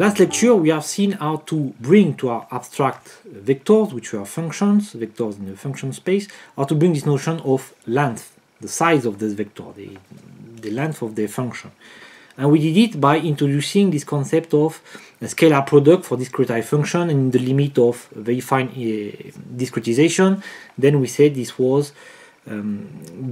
Last lecture we have seen how to bring to our abstract vectors, which are functions, vectors in the function space, how to bring this notion of length, the size of this vector, the length of the function. And we did it by introducing this concept of a scalar product for discretized function, and in the limit of very fine discretization, then we said this was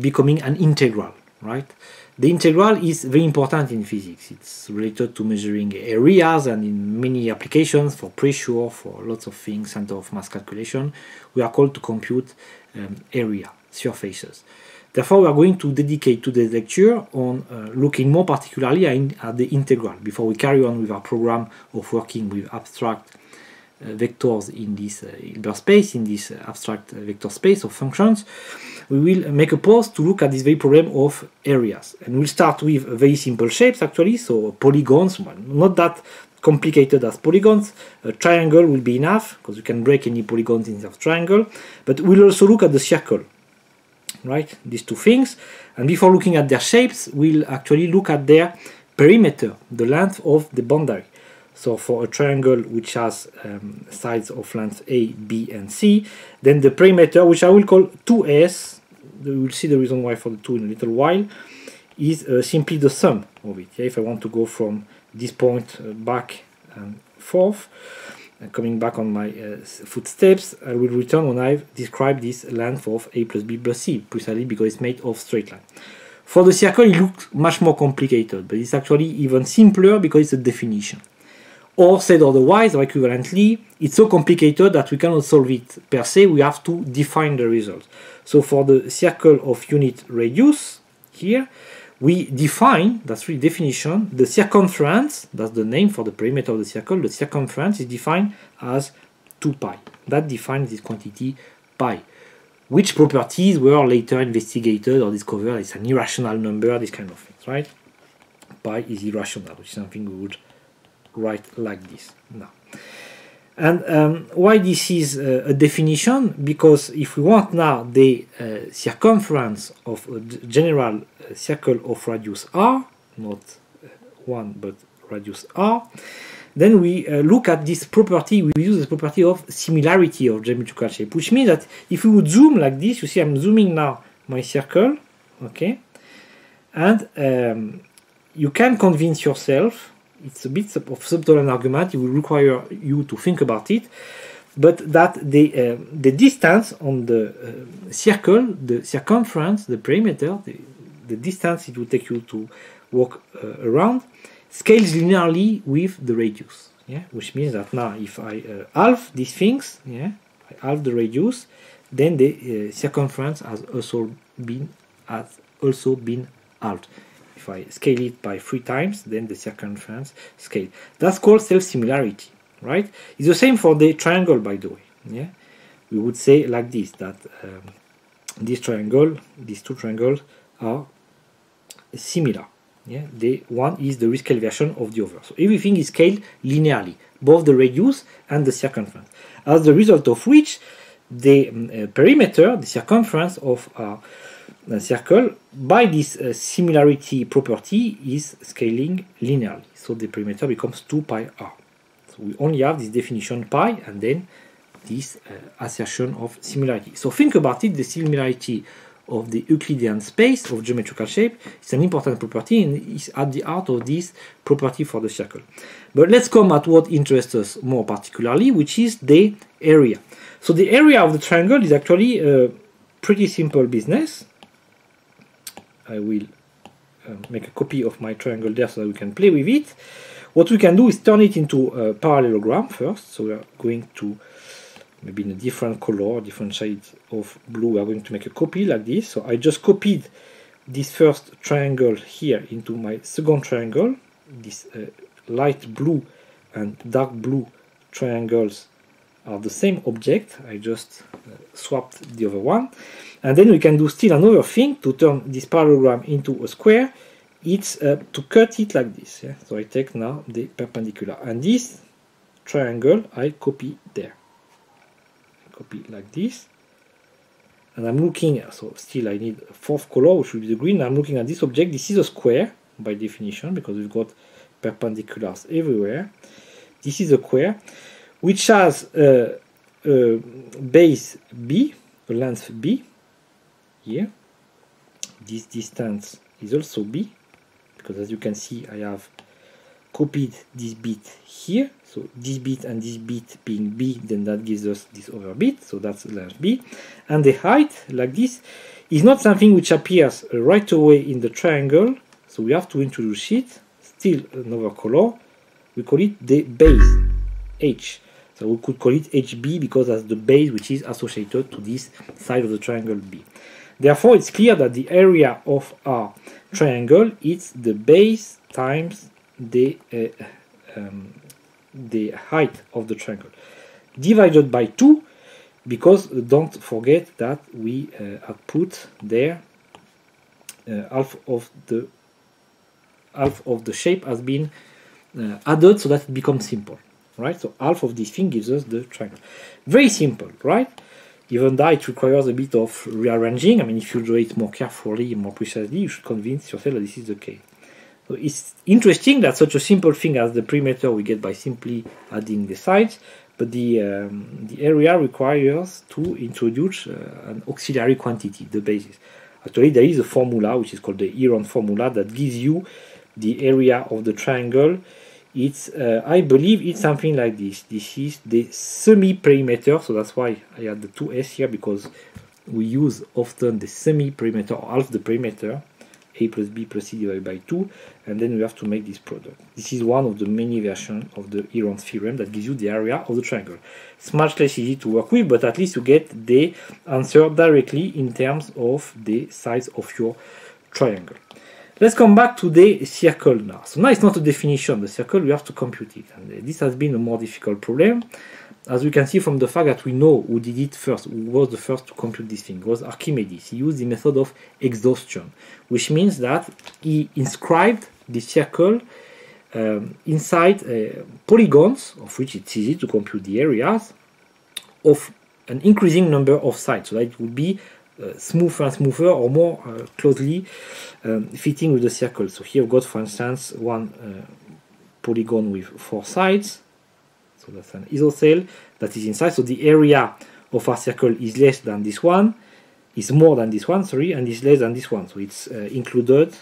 becoming an integral, right? The integral is very important in physics. It's related to measuring areas, and in many applications for pressure, for lots of things, center of mass calculation, we are called to compute area, surfaces. Therefore, we are going to dedicate today's lecture on looking more particularly at the integral. Before we carry on with our program of working with abstract vectors in this Hilbert space, in this abstract vector space of functions, we will make a pause to look at this very problem of areas. And we'll start with very simple shapes actually, so polygons, well, not that complicated as polygons. A triangle will be enough, because you can break any polygons in a triangle, but we'll also look at the circle, right? These two things. And before looking at their shapes, we'll actually look at their perimeter, the length of the boundary. So for a triangle which has sides of length A, B, and C, then the perimeter, which I will call 2S, we will see the reason why for the 2 in a little while, is simply the sum of it. Yeah? If I want to go from this point back and forth, coming back on my footsteps, I will return when I've described this length of A plus B plus C, precisely because it's made of straight line. For the circle, it looks much more complicated, but it's actually even simpler because it's a definition. Or said otherwise, or equivalently, it's so complicated that we cannot solve it per se, we have to define the result. So for the circle of unit radius, here, we define, that's really definition, the circumference, that's the name for the perimeter of the circle, the circumference is defined as 2 pi. That defines this quantity pi. Which properties were later investigated or discovered, it's an irrational number, this kind of things, right? Pi is irrational, which is something we would write like this now. And why this is a definition? Because if we want now the circumference of a general circle of radius r, not 1 but radius r, then we look at this property, we use this property of similarity of geometrical shape, which means that if we would zoom like this, you see I'm zooming now my circle, okay, and you can convince yourself, it's a bit of subtle an argument, it will require you to think about it, but that the distance on the circle, the circumference, the perimeter, the distance it will take you to walk around, scales linearly with the radius. Yeah, which means that now if I halve these things, yeah, I halve the radius, then the circumference has also been halved. If I scale it by 3 times, then the circumference scale. That's called self-similarity, right? It's the same for the triangle, by the way. Yeah, we would say like this, that this triangle, these two triangles are similar. Yeah, the one is the rescale version of the other. So everything is scaled linearly, both the radius and the circumference. As the result of which, the perimeter, the circumference of a circle, by this similarity property, is scaling linearly. So the perimeter becomes 2 pi r. So we only have this definition pi and then this assertion of similarity. So think about it, the similarity of the Euclidean space of geometrical shape is an important property and is at the heart of this property for the circle. But let's come at what interests us more particularly, which is the area. So the area of the triangle is actually a pretty simple business. I will make a copy of my triangle there so that we can play with it. What we can do is turn it into a parallelogram first. So we are going to, maybe in a different color, different shades of blue, we are going to make a copy like this. So I just copied this first triangle here into my second triangle. This light blue and dark blue triangles are the same object. I just swapped the other one. And then we can do still another thing to turn this parallelogram into a square. It's to cut it like this. Yeah? So I take now the perpendicular. And this triangle I copy there. Copy like this, and I'm looking, so still I need a fourth color, which will be the green. I'm looking at this object. This is a square by definition because we've got perpendiculars everywhere. this is a square which has a base B, a length B here. This distance is also B, because as you can see I have copied this bit here, so this bit and this bit being B, then that gives us this other bit, so that's length B. And the height, like this, is not something which appears right away in the triangle, so we have to introduce it, still another color, we call it the base, H. So we could call it HB because that's the base which is associated to this side of the triangle B. Therefore, it's clear that the area of our triangle is the base times the height of the triangle, divided by 2, because don't forget that we have put there half of the shape has been added so that it becomes simple, right? So half of this thing gives us the triangle. Very simple, right? Even though it requires a bit of rearranging. I mean, if you draw it more carefully, more precisely, you should convince yourself that this is the case. So it's interesting that such a simple thing as the perimeter we get by simply adding the sides, but the area requires to introduce an auxiliary quantity, the basis. Actually, there is a formula which is called the Heron formula that gives you the area of the triangle. It's I believe it's something like this. This is the semi-perimeter, so that's why I had the 2s here, because we use often the semi-perimeter or half the perimeter, a plus b plus c divided by 2, and then we have to make this product. This is one of the many versions of the Heron's theorem that gives you the area of the triangle. It's much less easy to work with, but at least you get the answer directly in terms of the size of your triangle. Let's come back to the circle now. So now it's not a definition, the circle, we have to compute it. And this has been a more difficult problem, as we can see from the fact that we know who did it first, who was the first to compute this thing. It was Archimedes. He used the method of exhaustion, which means that he inscribed the circle inside polygons, of which it's easy to compute the areas, of an increasing number of sides. So that it would be smoother and smoother, or more closely fitting with the circle. So here we've got, for instance, one polygon with 4 sides. So that's an isocele that is inside. So the area of our circle is less than this one, is more than this one, sorry, and is less than this one. So it's included.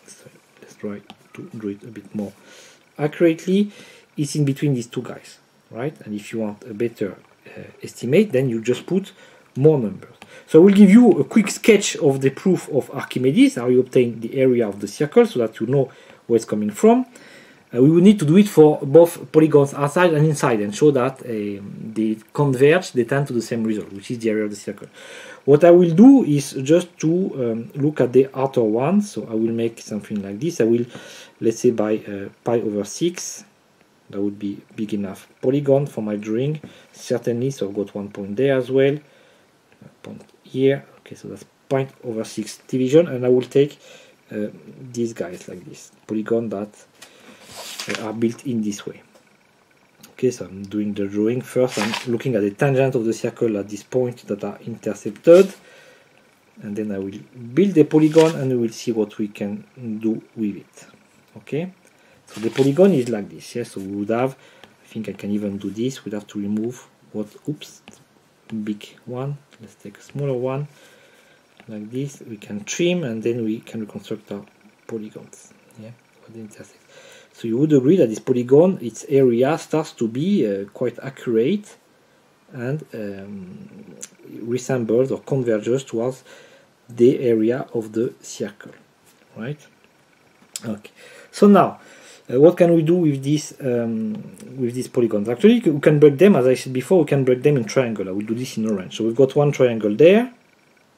So let's try to draw it a bit more accurately. It's in between these two guys, right? And if you want a better estimate, then you just put more numbers. So I will give you a quick sketch of the proof of Archimedes, how you obtain the area of the circle, so that you know where it's coming from. We will need to do it for both polygons outside and inside, and show that they converge, they tend to the same result, which is the area of the circle. What I will do is just to look at the outer one. So I will make something like this. I will, let's say, by pi over 6, that would be big enough polygon for my drawing, certainly. So I've got one point there as well, a point here. Okay, so that's 0.6 division, and I will take these guys like this, polygon that are built in this way. Okay, so I'm doing the drawing. First I'm looking at the tangent of the circle at this point that are intercepted, and then I will build the polygon and we will see what we can do with it. Okay, so the polygon is like this. Yes, so we would have, I think I can even do this, we'd have to remove what, oops, big one, let's take a smaller one like this. We can trim and then we can reconstruct our polygons. Yeah, for the intersect. So you would agree that this polygon, its area starts to be quite accurate and resembles or converges towards the area of the circle, right? Okay. So now, what can we do with these polygons? Actually, we can break them, as I said before, we can break them in triangle. I will do this in orange. So we've got one triangle there,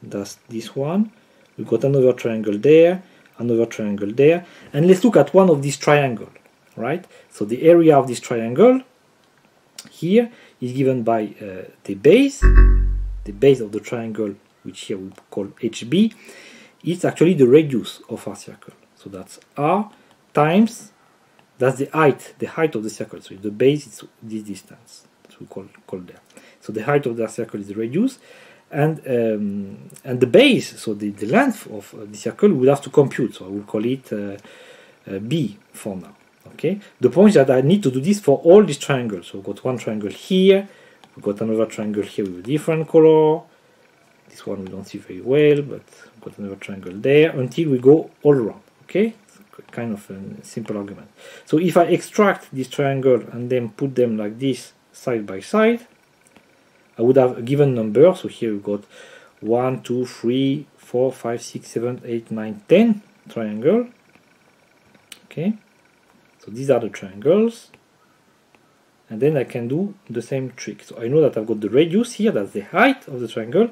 that's this one. We've got another triangle there, another triangle there, and let's look at one of these triangles, right? So the area of this triangle here is given by the base of the triangle, which here we call HB. It's actually the radius of our circle. So that's R times, that's the height of the circle. So the base is this distance, so we call there. So the height of the circle is the radius, and the base, so the length of the circle, we'll have to compute. So I will call it B for now. Okay, the point is that I need to do this for all these triangles. So we've got one triangle here, we've got another triangle here with a different color. This one we don't see very well, but we've got another triangle there until we go all around. Okay, it's kind of a simple argument. So if I extract this triangle and then put them like this side by side, I would have a given number. So here we've got 1, 2, 3, 4, 5, 6, 7, 8, 9, 10 triangle. Okay, so these are the triangles, and then I can do the same trick. So I know that I've got the radius here, that's the height of the triangle,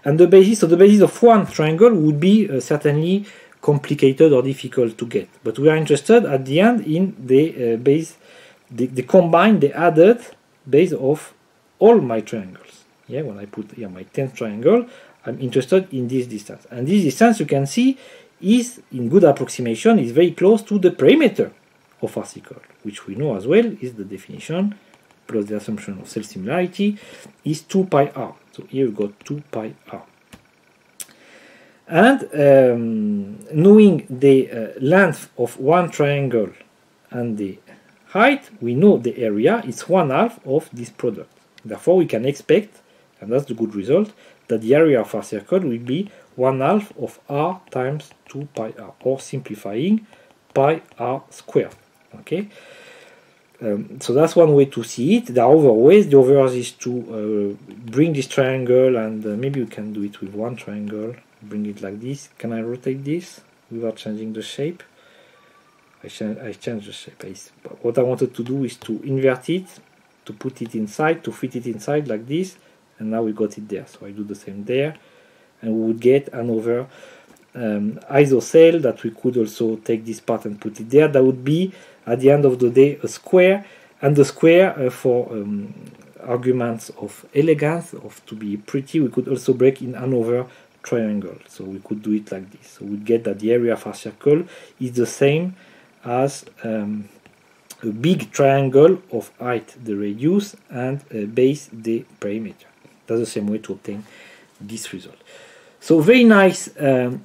and the basis. So the basis of one triangle would be certainly complicated or difficult to get, but we are interested at the end in the base, the combined, the added base of all my triangles. Yeah, when I put here my 10th triangle, I'm interested in this distance, and this distance you can see is, in good approximation, is very close to the perimeter of our circle, which we know as well is the definition plus the assumption of self-similarity is 2 pi r. So here we've got 2 pi r. And knowing the length of one triangle and the height, we know the area is 1/2 of this product. Therefore, we can expect, and that's the good result, that the area of our circle will be 1/2 of r times 2 pi r, or simplifying, pi r squared. Okay, so that's one way to see it. There are other ways. The other is to bring this triangle, and maybe we can do it with one triangle. Bring it like this. Can I rotate this without changing the shape? I changed the shape. What I wanted to do is to invert it, to put it inside, to fit it inside like this, and now we got it there. So I do the same there, and we would get another isocell that we could also take this part and put it there. That would be, at the end of the day, a square, and the square for arguments of elegance, of to be pretty, we could also break in another triangle. So we could do it like this. So we get that the area of our circle is the same as a big triangle of height, the radius, and base, the perimeter. That's the same way to obtain this result. So very nice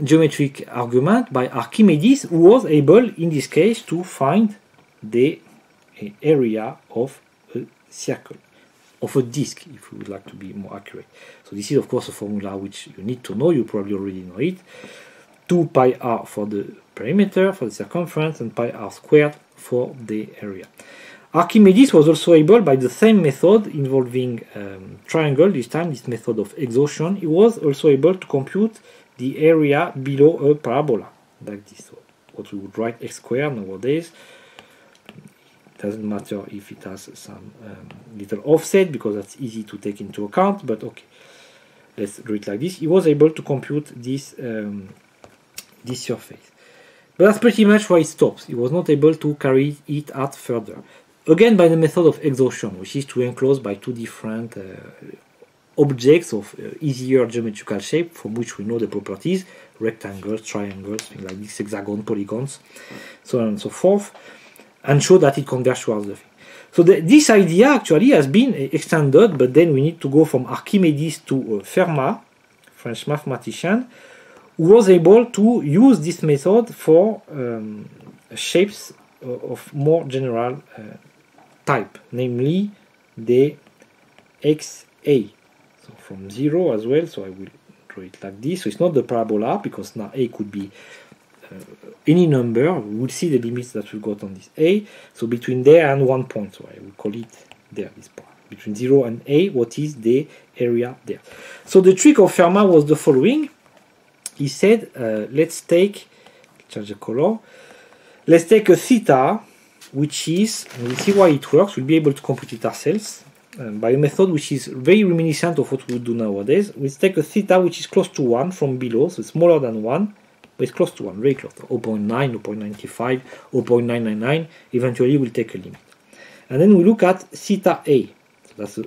geometric argument by Archimedes, who was able, in this case, to find the area of a circle, of a disk, if we would like to be more accurate. So this is, of course, a formula which you need to know. You probably already know it. 2 pi r for the perimeter, for the circumference, and pi r squared for the area. Archimedes was also able, by the same method involving triangle, this time this method of exhaustion, he was also able to compute the area below a parabola, like this. So what we would write x squared nowadays. Doesn't matter if it has some little offset, because that's easy to take into account, but okay, let's do it like this. He was able to compute this this surface, but that's pretty much where it stops. He was not able to carry it out further, again by the method of exhaustion, which is to enclose by two different objects of easier geometrical shape, from which we know the properties: rectangles, triangles, things like this, hexagon, polygons, so on and so forth, and show that it converges towards the thing. So this idea actually has been extended, but then we need to go from Archimedes to Fermat, French mathematician, who was able to use this method for shapes of more general type, namely the XA. So from 0 as well, so I will draw it like this. So it's not the parabola, because now A could be any number. We will see the limits that we got on this A. So between there and 1 point, so I will call it there, this part. Between 0 and A, what is the area there? So the trick of Fermat was the following. He said, let's take, change the color, let's take a theta, which is, and we'll see why it works, we'll be able to compute it ourselves by a method which is very reminiscent of what we do nowadays. We'll take a theta which is close to 1 from below, so it's smaller than 1, but it's close to 1, very close, 0.9, 0.95, 0.999, eventually we'll take a limit. And then we look at theta A, so that's a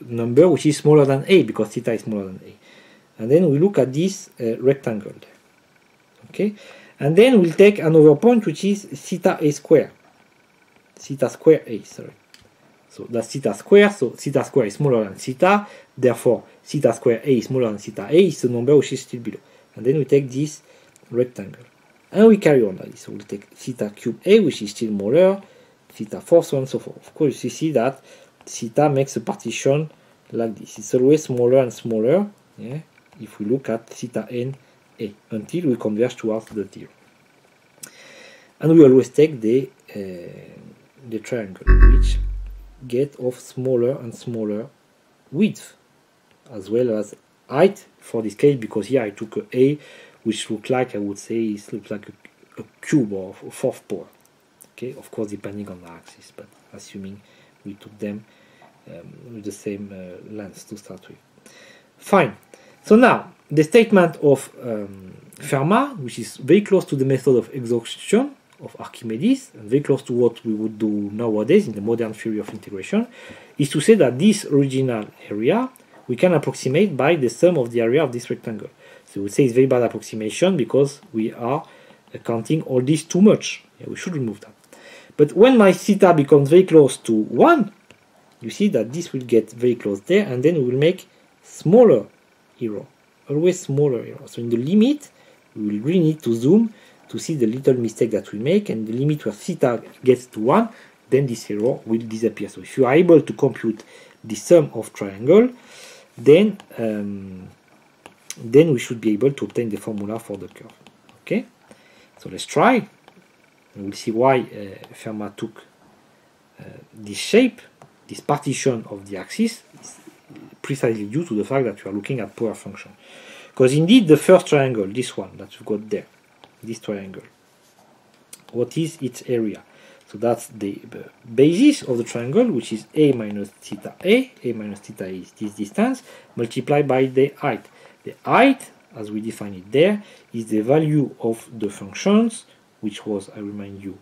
number which is smaller than A, because theta is smaller than A. And then we look at this rectangle there, okay? And then we'll take another point which is theta A square, theta square A, sorry. So that's theta square, so theta square is smaller than theta, therefore theta square A is smaller than theta A, is the number which is still below. And then we take this rectangle, and we carry on like this. So we'll take theta cube A, which is still smaller, theta 4, so on and so forth. Of course, you see that theta makes a partition like this. It's always smaller and smaller, yeah, if we look at theta n a, until we converge towards the 0. And we always take the triangle, which get of smaller and smaller width, as well as height for this case, because here I took a which look like, I would say, it looks like a cube or a fourth power. Okay, of course depending on the axis, but assuming we took them with the same length to start with. Fine. So now the statement of Fermat, which is very close to the method of exhaustion of Archimedes, and very close to what we would do nowadays in the modern theory of integration, is to say that this original area we can approximate by the sum of the area of this rectangle. So we would say it's very bad approximation because we are counting all this too much. Yeah, we should remove that. But when my theta becomes very close to 1, you see that this will get very close there, and then we will make smaller error, always smaller error. So in the limit, we will really need to zoom to see the little mistake that we make, and the limit where theta gets to 1, then this error will disappear. So if you are able to compute the sum of triangle, then we should be able to obtain the formula for the curve. Okay, so let's try. We'll see why Fermat took this shape, this partition of the axis, is precisely due to the fact that we are looking at power function. Because indeed the first triangle, this one that we've got there, this triangle, what is its area? So that's the basis of the triangle, which is a minus theta a. A minus theta is this distance multiplied by the height. The height, as we define it there, is the value of the functions, which was, I remind you,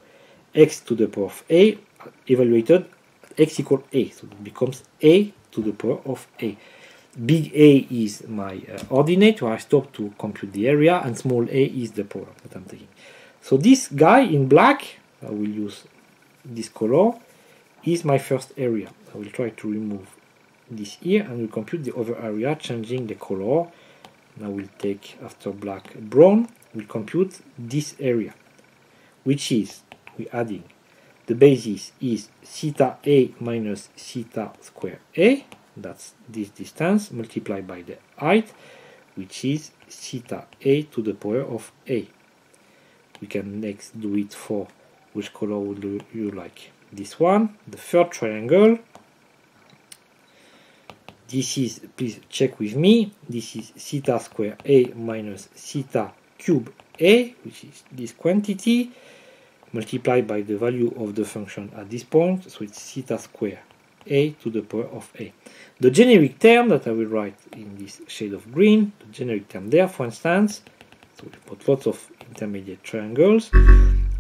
x to the power of a, evaluated at x equals a. So it becomes a to the power of a. Big A is my ordinate, where I stop to compute the area, and small a is the power that I'm taking. So this guy in black, I will use this color, is my first area. I will try to remove this here, and we'll compute the other area, changing the color. Now we'll take, after black, brown. We'll compute this area, which is, we're adding, the basis is theta a minus theta square a, that's this distance, multiplied by the height, which is theta a to the power of a. We can next do it for, which color would you like? This one, the third triangle. This is, please check with me, this is theta square a minus theta cube a, which is this quantity, multiplied by the value of the function at this point, so it's theta square a to the power of a. The generic term that I will write in this shade of green, the generic term there, for instance, so we put lots of intermediate triangles,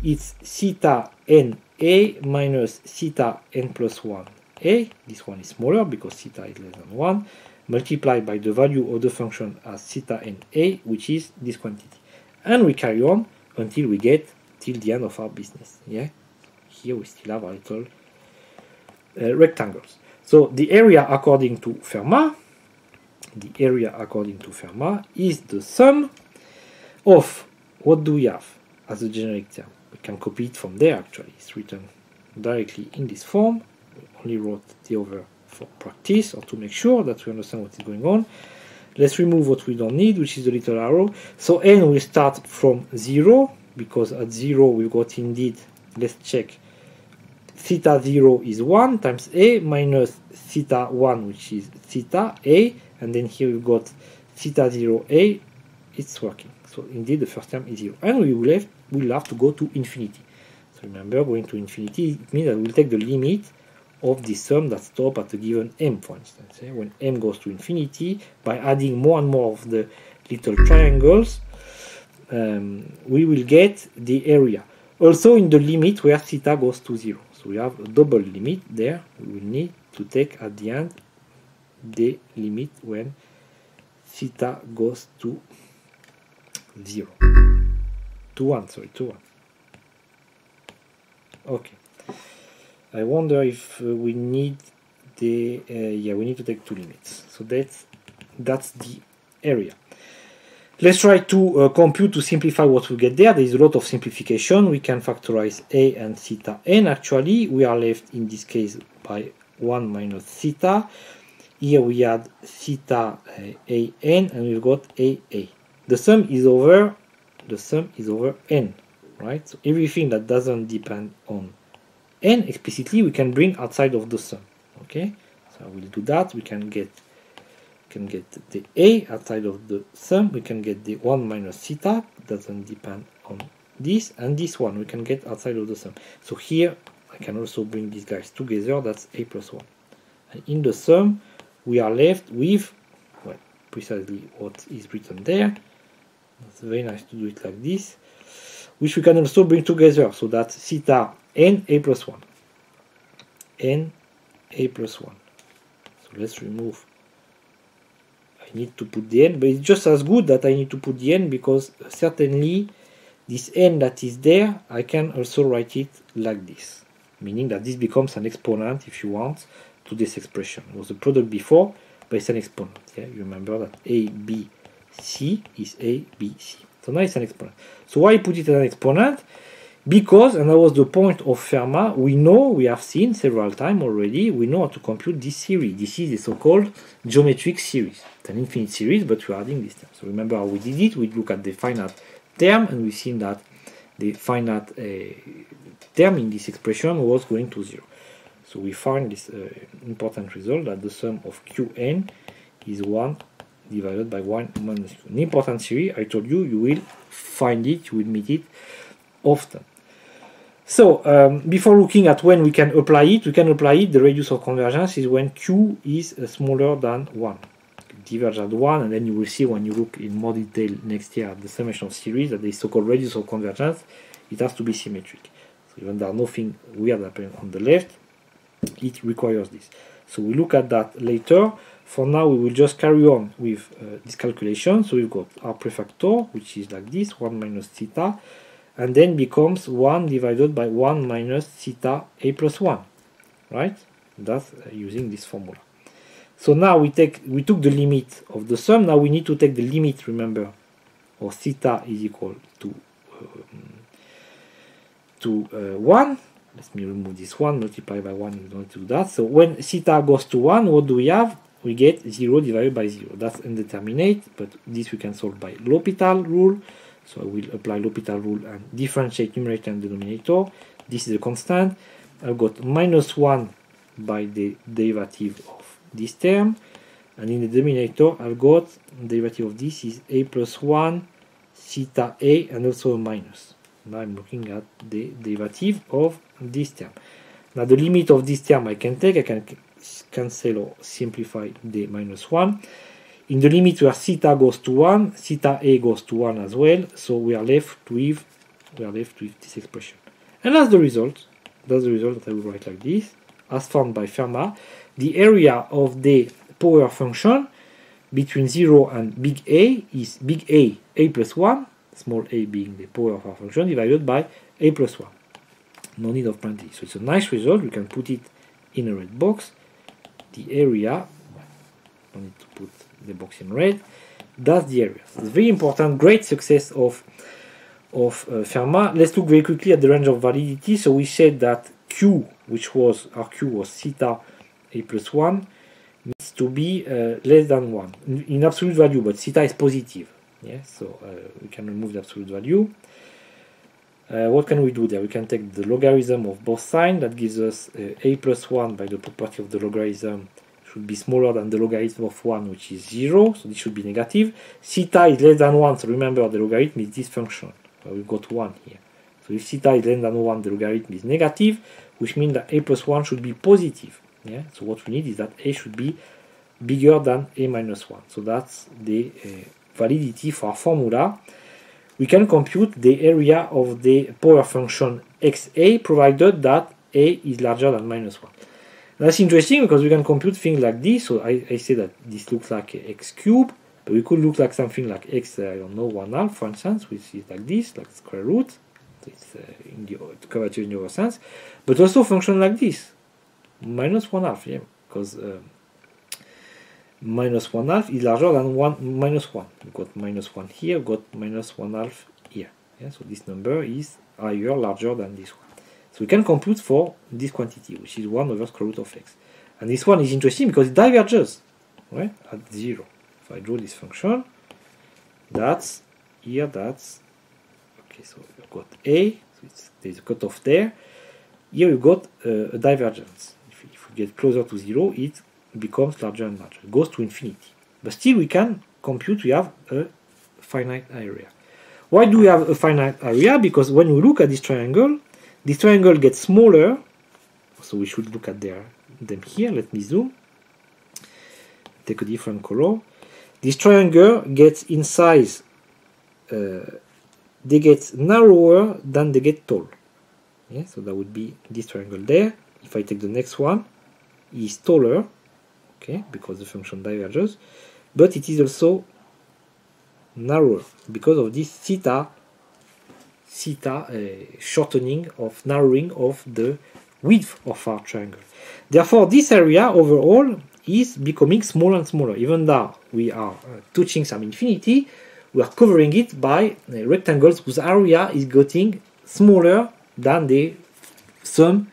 it's theta n a minus theta n plus 1 a. This one is smaller because theta is less than 1, multiplied by the value of the function as theta n a, which is this quantity. And we carry on until we get till the end of our business. Yeah, here we still have our little rectangles. So the area according to Fermat, is the sum of, what do we have as a generic term? We can copy it from there actually. It's written directly in this form. We only wrote the other for practice, or to make sure that we understand what is going on. Let's remove what we don't need, which is the little arrow. So n will start from 0, because at 0 we've got indeed, let's check, theta 0 is 1 times a minus theta 1, which is theta a, and then here we've got theta 0 a. It's working. So indeed the first term is 0, and we'll have to go to infinity. So remember, going to infinity, it means that we'll take the limit of the sum that stops at a given m, for instance. When m goes to infinity, by adding more and more of the little triangles, we will get the area. Also in the limit where theta goes to 0. So we have a double limit there. We will need to take at the end the limit when theta goes to 0. To 1, sorry, to 1. Okay. I wonder if we need the, yeah, we need to take two limits. So that's the area. Let's try to compute to simplify what we get there. There is a lot of simplification. We can factorize a and theta n. Actually, we are left in this case by 1 minus theta. Here we had theta a n, and we've got a. The sum is over n, right? So everything that doesn't depend on n explicitly, we can bring outside of the sum. Okay, so I will do that. We can get the a outside of the sum. We can get the 1 minus theta, doesn't depend on this, and this one we can get outside of the sum. So here I can also bring these guys together. That's a plus 1, and in the sum we are left with, well, precisely what is written there. It's very nice to do it like this, which we can also bring together. So that's theta n a plus 1, n a plus 1. So let's remove. I need to put the n, but it's just as good that I need to put the n, because certainly this n that is there, I can also write it like this, meaning that this becomes an exponent, if you want, to this expression. It was a product before, but it's an exponent. Yeah, you remember that a, b, c is a, b, c. So now it's an exponent. So why I put it as an exponent? Because, and that was the point of Fermat, we have seen several times already, we know how to compute this series. This is the so-called geometric series. It's an infinite series, but we are adding this term. So remember how we did it. We look at the finite term, and we've seen that the finite term in this expression was going to 0. So we find this important result, that the sum of Qn is 1 divided by 1 minus Q. An important series, I told you, you will find it, you will meet it often. So before looking at when we can apply it, the radius of convergence is when Q is smaller than 1. Diverge at 1, and then you will see when you look in more detail next year at the summation of series that the so-called radius of convergence, it has to be symmetric. So even there's nothing weird happening on the left, it requires this. So we look at that later. For now, we will just carry on with this calculation. So we've got our prefactor, which is like this, 1 minus theta, and then becomes 1 divided by 1 minus theta a plus 1, right? That's using this formula. So now we took the limit of the sum. Now we need to take the limit, remember, of theta is equal to 1. Let me remove this 1, multiply by 1, we don't do that. So when theta goes to 1, what do we have? We get 0 divided by 0. That's indeterminate, but this we can solve by L'Hopital rule. So I will apply L'Hopital rule and differentiate numerator and denominator. This is a constant. I've got minus 1 by the derivative of this term. And in the denominator, I've got the derivative of this is a plus 1 theta a and also a minus. Now I'm looking at the derivative of this term. Now the limit of this term I can cancel or simplify the minus 1. In the limit where theta goes to 1, theta a goes to 1 as well, so we are left with this expression. And that's the result. That's the result that I will write like this, as found by Fermat. The area of the power function between 0 and big A is big A plus 1, small a being the power of our function, divided by a plus 1. No need of parentheses. So it's a nice result. We can put it in a red box. The area, I need to put the box in red, that's the area. It's very important, great success of Fermat. Let's look very quickly at the range of validity. So we said that Q, which was, our Q was theta a plus 1, needs to be less than 1 in absolute value, but theta is positive. Yeah, so we can remove the absolute value. What can we do there? We can take the logarithm of both sides. That gives us a plus 1 by the property of the logarithm should be smaller than the logarithm of 1, which is 0, so this should be negative. Theta is less than 1, so remember the logarithm is this function. We've got 1 here. So if theta is less than 1, the logarithm is negative, which means that a plus 1 should be positive. Yeah? So what we need is that a should be bigger than a minus 1. So that's the validity for our formula. We can compute the area of the power function xa, provided that a is larger than minus 1. That's interesting because we can compute things like this. So I say that this looks like x cubed, but we could look like something like x, I don't know, 1/2, for instance, which is like this, like square root. So it's in the curvature in the other sense, but also function like this, minus 1/2, yeah, because minus 1/2 is larger than minus 1. We've got minus 1 here, we've got minus 1/2 here. Yeah, so this number is higher, larger than this one. So we can compute for this quantity, which is 1 over square root of x. And this one is interesting because it diverges, right, at 0. If I draw this function, that's here, that's, okay, so we've got a, so there's a cutoff there. Here we've got a divergence. If we get closer to 0, it becomes larger and larger. It goes to infinity. But still we can compute, we have a finite area. Why do we have a finite area? Because when we look at this triangle gets smaller. So we should look at them here. Let me zoom. Take a different color. This triangle gets in size, they get narrower than they get tall. Yeah, so that would be this triangle there. If I take the next one, is taller, okay, because the function diverges, but it is also narrower because of this theta shortening of narrowing of the width of our triangle. Therefore, this area overall is becoming smaller and smaller. Even though we are touching some infinity, we are covering it by rectangles whose area is getting smaller than the sum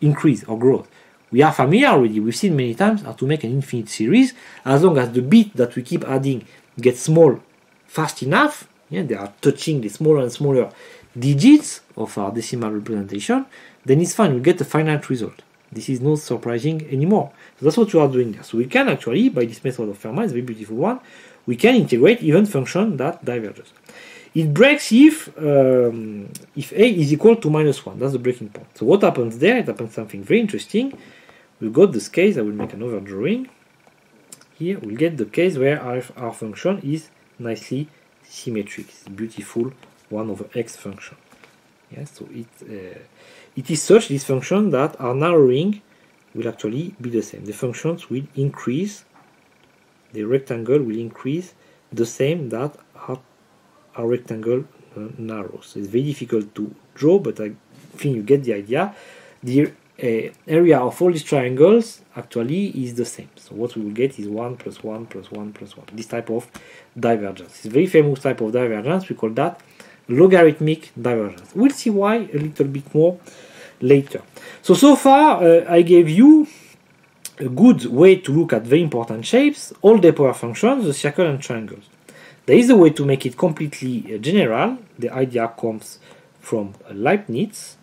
increase or growth. We are familiar already, we've seen many times how to make an infinite series. As long as the bit that we keep adding gets small fast enough, yeah, they are touching the smaller and smaller digits of our decimal representation, then it's fine, we get a finite result. This is not surprising anymore. So that's what we are doing there. So we can actually, by this method of Fermat, it's a very beautiful one, we can integrate even function that diverges. It breaks if a is equal to minus 1. That's the breaking point. So what happens there? It happens something very interesting. We've got this case. I will make another drawing. Here we'll get the case where our function is nicely symmetric. It's a beautiful 1 over x function. Yeah, so it is such, this function, that our narrowing will actually be the same. The functions will increase, the rectangle will increase the same that our rectangle narrows. So it's very difficult to draw, but I think you get the idea. The area of all these triangles actually is the same. So what we will get is 1 plus 1 plus 1 plus 1. This type of divergence. It's a very famous type of divergence. We call that logarithmic divergence. We'll see why a little bit more later. So far I gave you a good way to look at very important shapes, all the power functions, the circle and triangles. There is a way to make it completely general. The idea comes from Leibniz,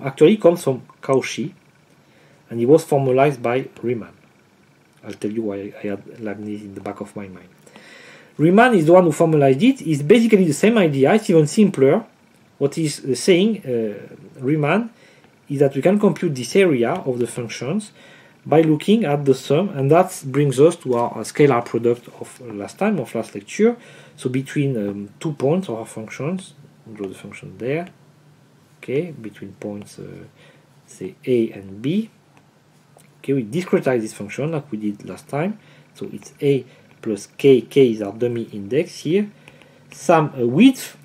actually comes from Cauchy, and it was formalized by Riemann. I'll tell you why I had Leibniz in the back of my mind. Riemann is the one who formalized it. It's basically the same idea, it's even simpler. What he's saying, Riemann, is that we can compute this area of the functions by looking at the sum, and that brings us to our scalar product of last lecture. So between 2 points of our functions, draw the function there, okay, between points say a and b. Okay, we discretize this function like we did last time. So it's a plus k is our dummy index here. Some width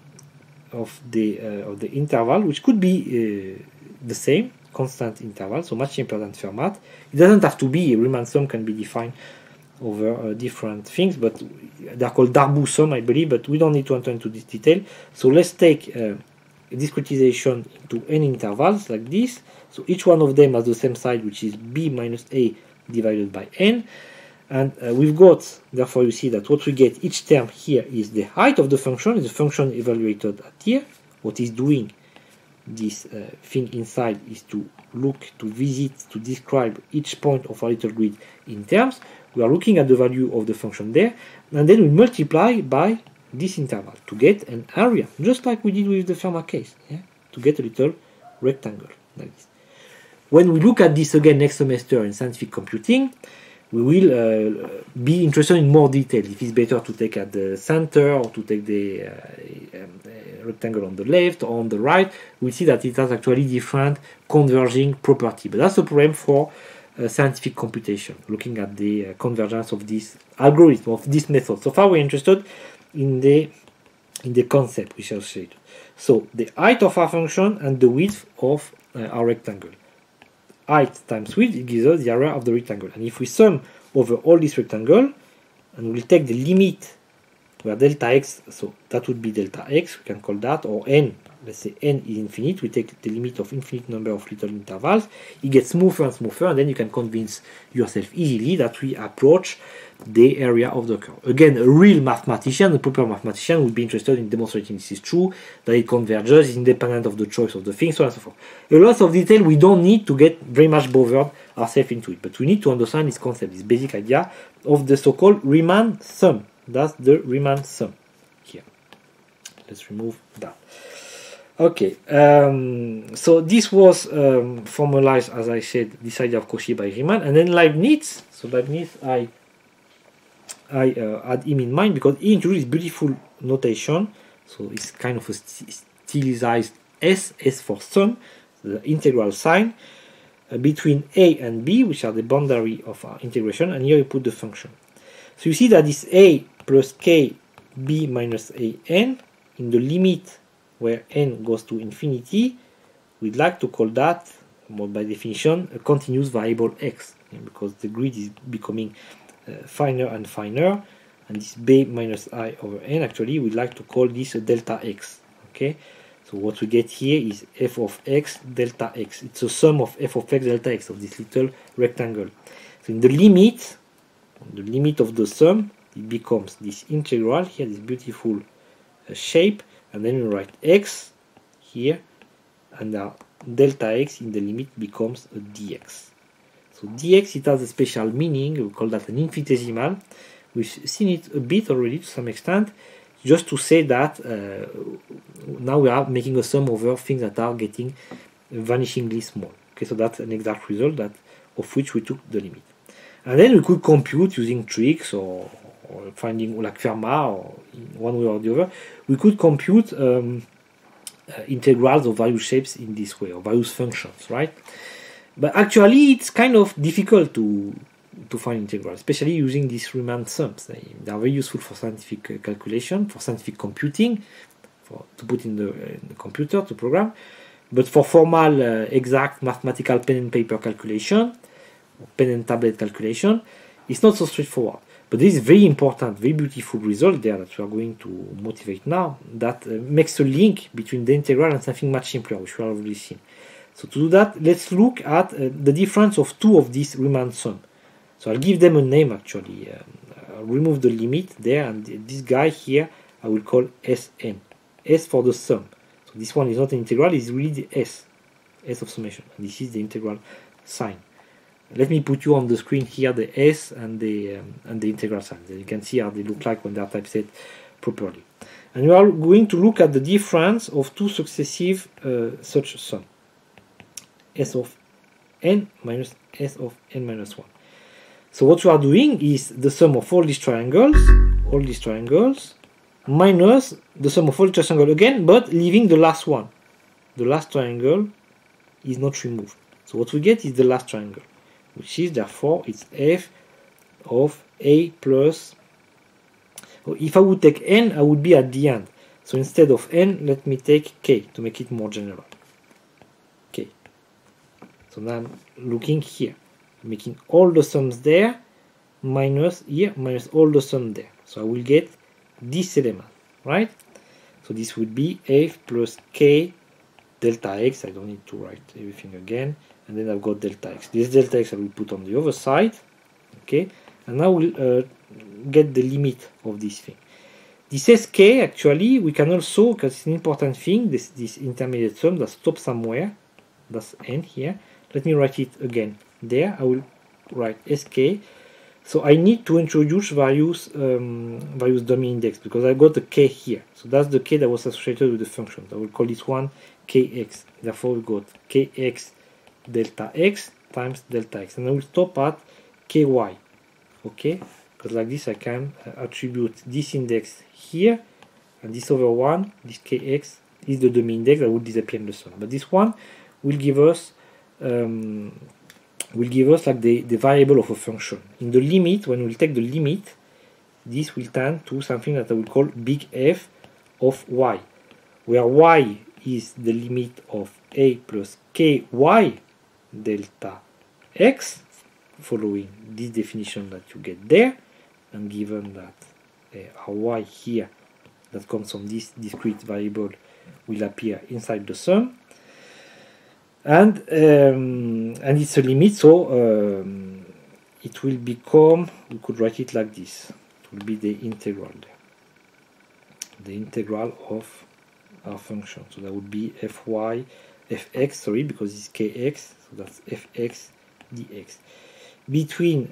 of the interval, which could be the same, constant interval, so much simpler than Fermat. It doesn't have to be, a Riemann sum can be defined over different things, but they're called Darboux sum, I believe, but we don't need to enter into this detail. So let's take a discretization into n intervals like this. So each one of them has the same side, which is b minus a divided by n. And we've got, therefore you see that what we get each term here is the height of the function, is the function evaluated at here. What is doing this thing inside is to look, to visit, to describe each point of our little grid in terms. We are looking at the value of the function there, and then we multiply by this interval to get an area, just like we did with the Fermat case, yeah? To get a little rectangle like this. When we look at this again next semester in scientific computing, we will be interested in more detail. If it's better to take at the center or to take the rectangle on the left or on the right, we see that it has actually different converging property. But that's a problem for scientific computation, looking at the convergence of this algorithm, of this method. So far we're interested in the concept we shall shade. So the height of our function and the width of our rectangle. height times width, it gives us the area of the rectangle. And if we sum over all this rectangle, and we'll take the limit where delta x, so that would be delta x, we can call that, or n, let's say n is infinite, we take the limit of infinite number of little intervals, it gets smoother and smoother, and then you can convince yourself easily that we approach the area of the curve. Again, a real mathematician, a proper mathematician, would be interested in demonstrating this is true, that it converges, is independent of the choice of the thing, so on and so forth. A lot of detail we don't need to get very much bothered ourselves into it, but we need to understand this concept, this basic idea of the so-called Riemann sum. That's the Riemann sum here. Let's remove that. Okay, so this was formalized, as I said, this idea of Cauchy by Riemann, and then Leibniz. So Leibniz, I had him in mind because he introduced beautiful notation. So it's kind of a stylized S for sum, the integral sign between a and b, which are the boundary of our integration, and here you put the function. So you see that this a plus k b minus a n, in the limit where n goes to infinity, we'd like to call that, well, by definition, a continuous variable x, because the grid is becoming finer and finer, and this b minus I over n, actually we'd like to call this a delta x. Okay, so what we get here is f of x delta x. It's a sum of f of x delta x of this little rectangle. So in the limit of the sum, it becomes this integral here, this beautiful shape, and then we write x here, and now delta x in the limit becomes a dx. So dx, it has a special meaning, we call that an infinitesimal. We've seen it a bit already to some extent, just to say that now we are making a sum over things that are getting vanishingly small. Okay, so that's an exact result of which we took the limit. And then we could compute using tricks or finding like Fermat, or in one way or the other, we could compute integrals of various shapes in this way, or various functions, right? But actually it's kind of difficult to find integrals, especially using these Riemann sums. They are very useful for scientific calculation, for scientific computing, to put in the computer to program. But for formal, exact mathematical pen and paper calculation, or pen and tablet calculation, it's not so straightforward. But this is very important, very beautiful result there that we are going to motivate now, that makes a link between the integral and something much simpler, which we have already seen. So to do that, let's look at the difference of two of these Riemann sum. So I'll give them a name actually. I'll remove the limit there, and this guy here I will call Sn. S for the sum. So this one is not an integral, it's really the S of summation. And this is the integral sign. Let me put you on the screen here the S and the integral signs. You can see how they look like when they are typeset properly. And we are going to look at the difference of two successive such sum. S of n minus S of n minus 1. So what we are doing is the sum of all these triangles, minus the sum of all triangles again, but leaving the last one. The last triangle is not removed. So what we get is the last triangle, which is therefore it's f of a plus, if I would take n, I would be at the end. So instead of n, let me take k to make it more general. K. So now I'm looking here, making all the sums there, minus here, minus all the sum there. So I will get this element, right? So this would be f plus k delta x. I don't need to write everything again. And then I've got delta x. This delta x I will put on the other side, okay? And now we'll get the limit of this thing. This sk, actually, we can also, because it's an important thing, this intermediate sum that stops somewhere, that's n here. Let me write it again. There, I will write sk. So I need to introduce various dummy index, because I got the k here. So that's the k that was associated with the function. I will call this one kx. Therefore, we got kx delta x times delta x, and I will stop at ky. Okay, because like this I can attribute this index here, and this other one, this kx, is the dummy index that will disappear in the sum. But this one will give us like the variable of a function. In the limit, when we take the limit, this will tend to something that I will call big F of y, where y is the limit of a plus ky delta x, following this definition that you get there, and given that our y here that comes from this discrete variable will appear inside the sum, and it's a limit, so it will become, we could write it like this, it will be the integral there, the integral of our function. So that would be fx, sorry, because it's kx, so that's fx dx between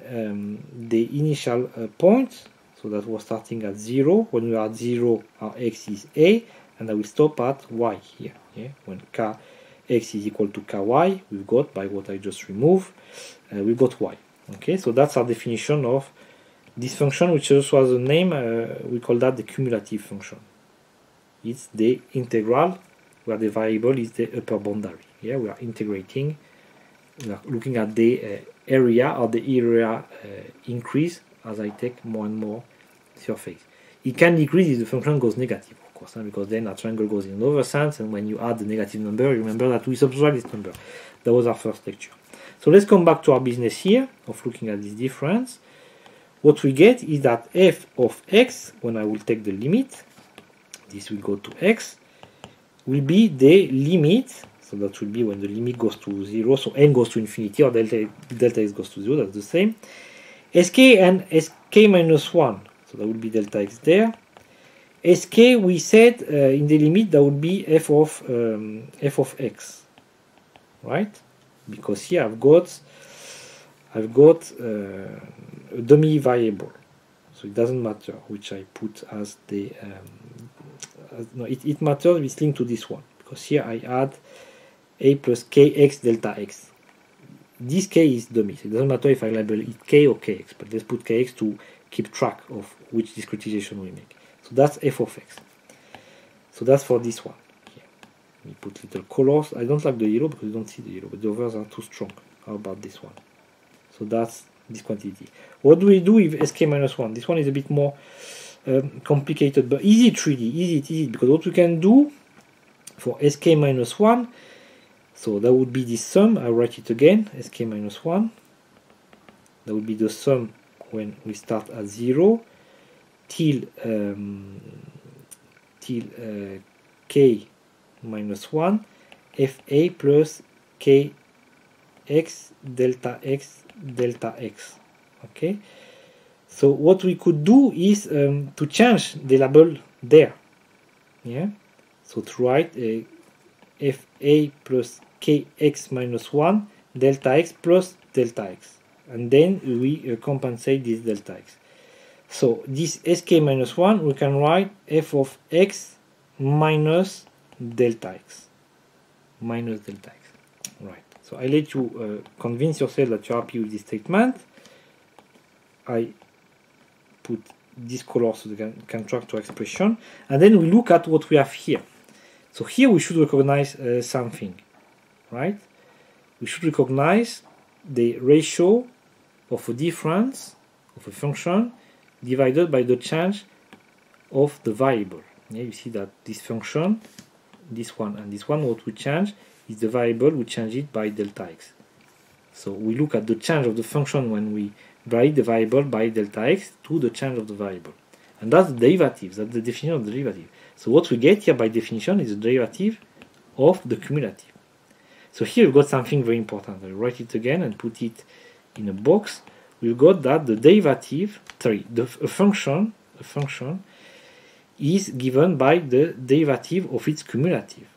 the initial point, so that was starting at 0. When we are at 0, our x is a, and I will stop at y here. Yeah? When kx is equal to ky, we've got, by what I just removed, we've got y. Okay, so that's our definition of this function, which also has a name. We call that the cumulative function. It's the integral where the variable is the upper boundary. Yeah, we are integrating, we are looking at the area, or the area increase as I take more and more surface. It can decrease if the function goes negative, of course, because then our triangle goes in another sense, and when you add the negative number, you remember that we subtract this number. That was our first lecture. So let's come back to our business here of looking at this difference. What we get is that f of x, when I will take the limit, this will go to x, will be the limit, so that will be when the limit goes to 0, so n goes to infinity, or delta x goes to 0, that's the same. Sk and sk minus 1, so that would be delta x there. Sk, we said in the limit that would be f of x, right? Because here I've got a dummy variable, so it doesn't matter which I put as the no, it matters, it's linked to this one, because here I add a plus kx delta x. This k is dummy, so it doesn't matter if I label it k or kx, but let's put kx to keep track of which discretization we make. So that's f of x. So that's for this one. Here. Let me put little colors. I don't like the yellow because you don't see the yellow, but the others are too strong. How about this one? So that's this quantity. What do we do with sk minus 1? This one is a bit more complicated, but easy 3D, easy, because what we can do for sk minus 1, so that would be this sum. I'll write it again, sk minus 1. That would be the sum when we start at 0 till k minus 1 fa plus kx delta x. Okay, so what we could do is to change the label there. Yeah, so to write fa plus kx minus 1 delta x plus delta x, and then we compensate this delta x. So this sk minus 1 we can write f of x minus delta x. Right. So I let you convince yourself that you're happy with this statement. I put this color so they can track to expression, and then we look at what we have here. So here we should recognize something, right? We should recognize the ratio of a difference of a function divided by the change of the variable. Yeah, you see that this function, this one and this one, what we change is the variable, we change it by delta x. So we look at the change of the function when we vary the variable by delta x to the change of the variable. And that's the derivative, that's the definition of the derivative. So what we get here by definition is the derivative of the cumulative. So here we've got something very important. I'll write it again and put it in a box. We've got that the derivative, a function is given by the derivative of its cumulative.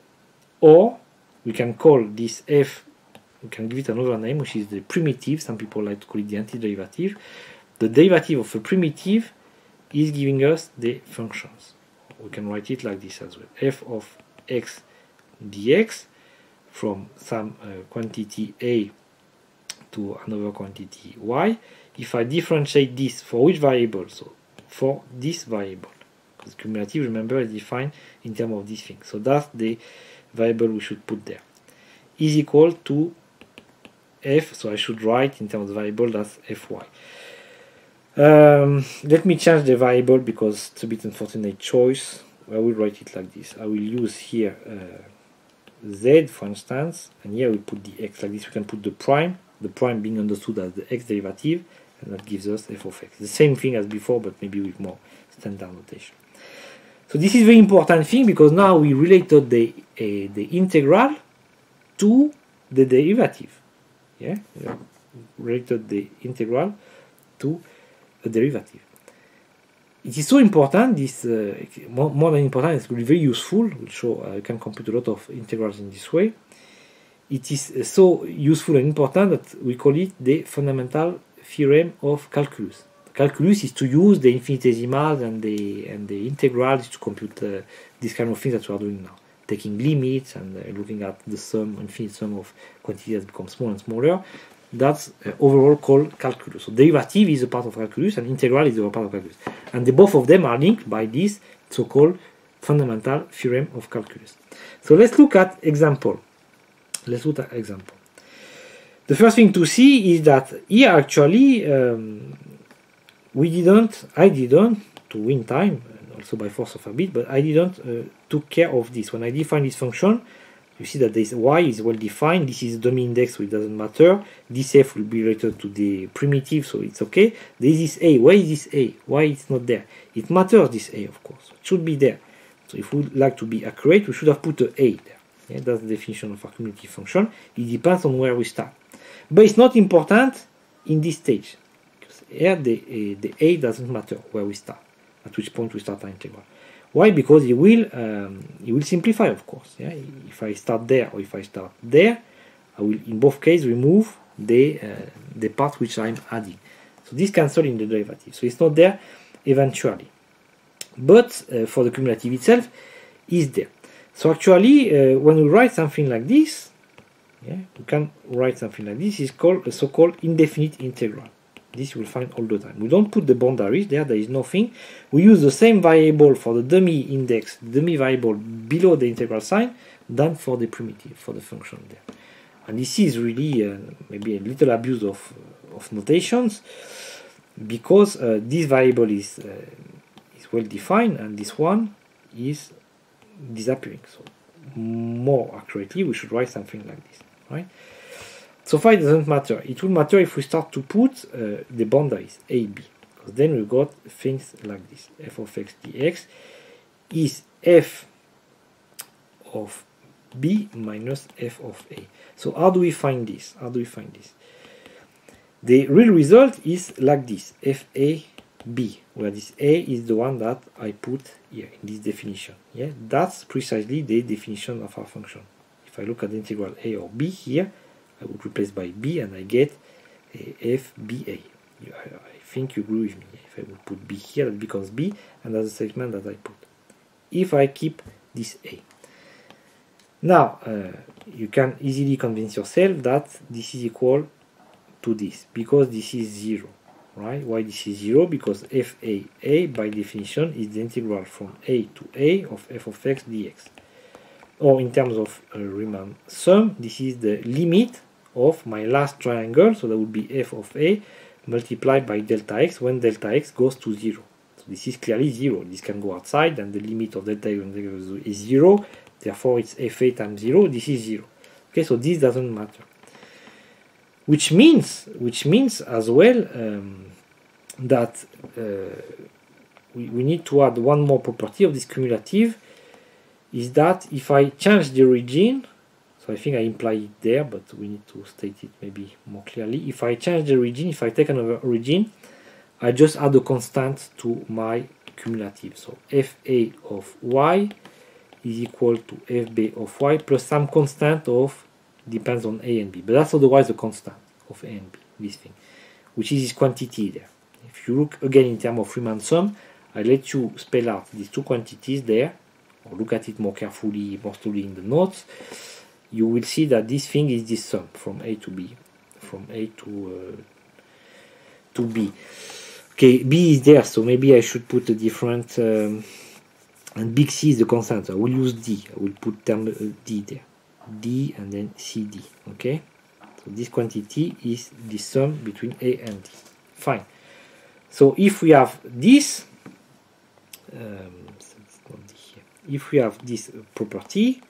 Or we can call this f, we can give it another name, which is the primitive. Some people like to call it the antiderivative. The derivative of a primitive is giving us the functions. We can write it like this as well. F of x dx from some quantity a to another quantity y. If I differentiate this for which variable? So for this variable, because cumulative, remember, is defined in terms of this thing. So that's the variable we should put there. Is equal to f, so I should write in terms of variable, that's fy. Let me change the variable because it's a bit unfortunate choice. I will write it like this. I will use here z, for instance, and here we put the x like this. We can put the prime the prime being understood as the x derivative, and that gives us f of x. The same thing as before, but maybe with more standard notation. So this is a very important thing, because now we related the integral to the derivative. Yeah, we related the integral to a derivative. It is so important, this more than important, it's really very useful. We'll show you can compute a lot of integrals in this way. It is so useful and important that we call it the fundamental theorem of calculus. Calculus is to use the infinitesimals and the integrals to compute this kind of things that we are doing now, taking limits and looking at the sum, infinite sum of quantities that become smaller and smaller. That's overall called calculus. So derivative is a part of calculus and integral is a part of calculus. And the both of them are linked by this so-called fundamental theorem of calculus. So let's look at example. Let's look at example. The first thing to see is that here actually I didn't, to win time, and also by force of habit, but I didn't took care of this. When I define this function, you see that this y is well defined. This is dummy index, so it doesn't matter. This f will be related to the primitive, so it's okay. This is a. Why is this a? Why it's not there? It matters, this a, of course. It should be there. So if we would like to be accurate, we should have put a there. Yeah, that's the definition of our cumulative function. It depends on where we start. But it's not important in this stage. Because here the a doesn't matter where we start, at which point we start our integral. Why? Because it will simplify, of course. Yeah? If I start there or if I start there, I will in both cases remove the part which I'm adding. So this cancels in the derivative. So it's not there eventually. But for the cumulative itself, is there. So actually, when we write something like this, yeah, we can write something like this. It's called a so-called indefinite integral. This you will find all the time. We don't put the boundaries there. There is nothing. We use the same variable for the dummy index, the dummy variable below the integral sign, than for the primitive, for the function there. And this is really maybe a little abuse of notations, because this variable is well defined and this one is disappearing. So more accurately, we should write something like this, right? So far it doesn't matter. It will matter if we start to put the boundaries a, b, because then we've got things like this. F of x dx is f of b minus f of a. So how do we find this? How do we find this? The real result is like this, f a b, where this a is the one that I put here in this definition. Yeah, that's precisely the definition of our function. If I look at the integral a or b here, I would replace by b and I get fba. I think you agree with me. If I would put b here, that becomes b, and that's the segment that I put. If I keep this a. Now, you can easily convince yourself that this is equal to this, because this is 0. Right? Why this is 0? Because f(a) by definition is the integral from a to a of f of x dx. Or in terms of Riemann sum, this is the limit of my last triangle, so that would be f of a multiplied by delta x when delta x goes to 0. So this is clearly 0. This can go outside, and the limit of delta x is 0. Therefore, it's fa times 0. This is 0. Okay, so this doesn't matter. Which means as well that we need to add one more property of this cumulative, is that if I change the origin, so I think I imply it there, but we need to state it maybe more clearly. If I change the origin, if I take another origin, I just add a constant to my cumulative. So fa of y is equal to fb of y plus some constant of, depends on a and b, but that's otherwise the constant of a and b, this thing, which is this quantity there. If you look again in terms of Riemann sum, I let you spell out these two quantities there, or look at it more carefully, more slowly in the notes. You will see that this thing is this sum from a to b, from a to b. Okay, b is there, so maybe I should put a different, and big C is the constant. So I will use d. I will put term d there, d and then cd. Okay, so this quantity is the sum between a and d. Fine. So if we have this, if we have this property,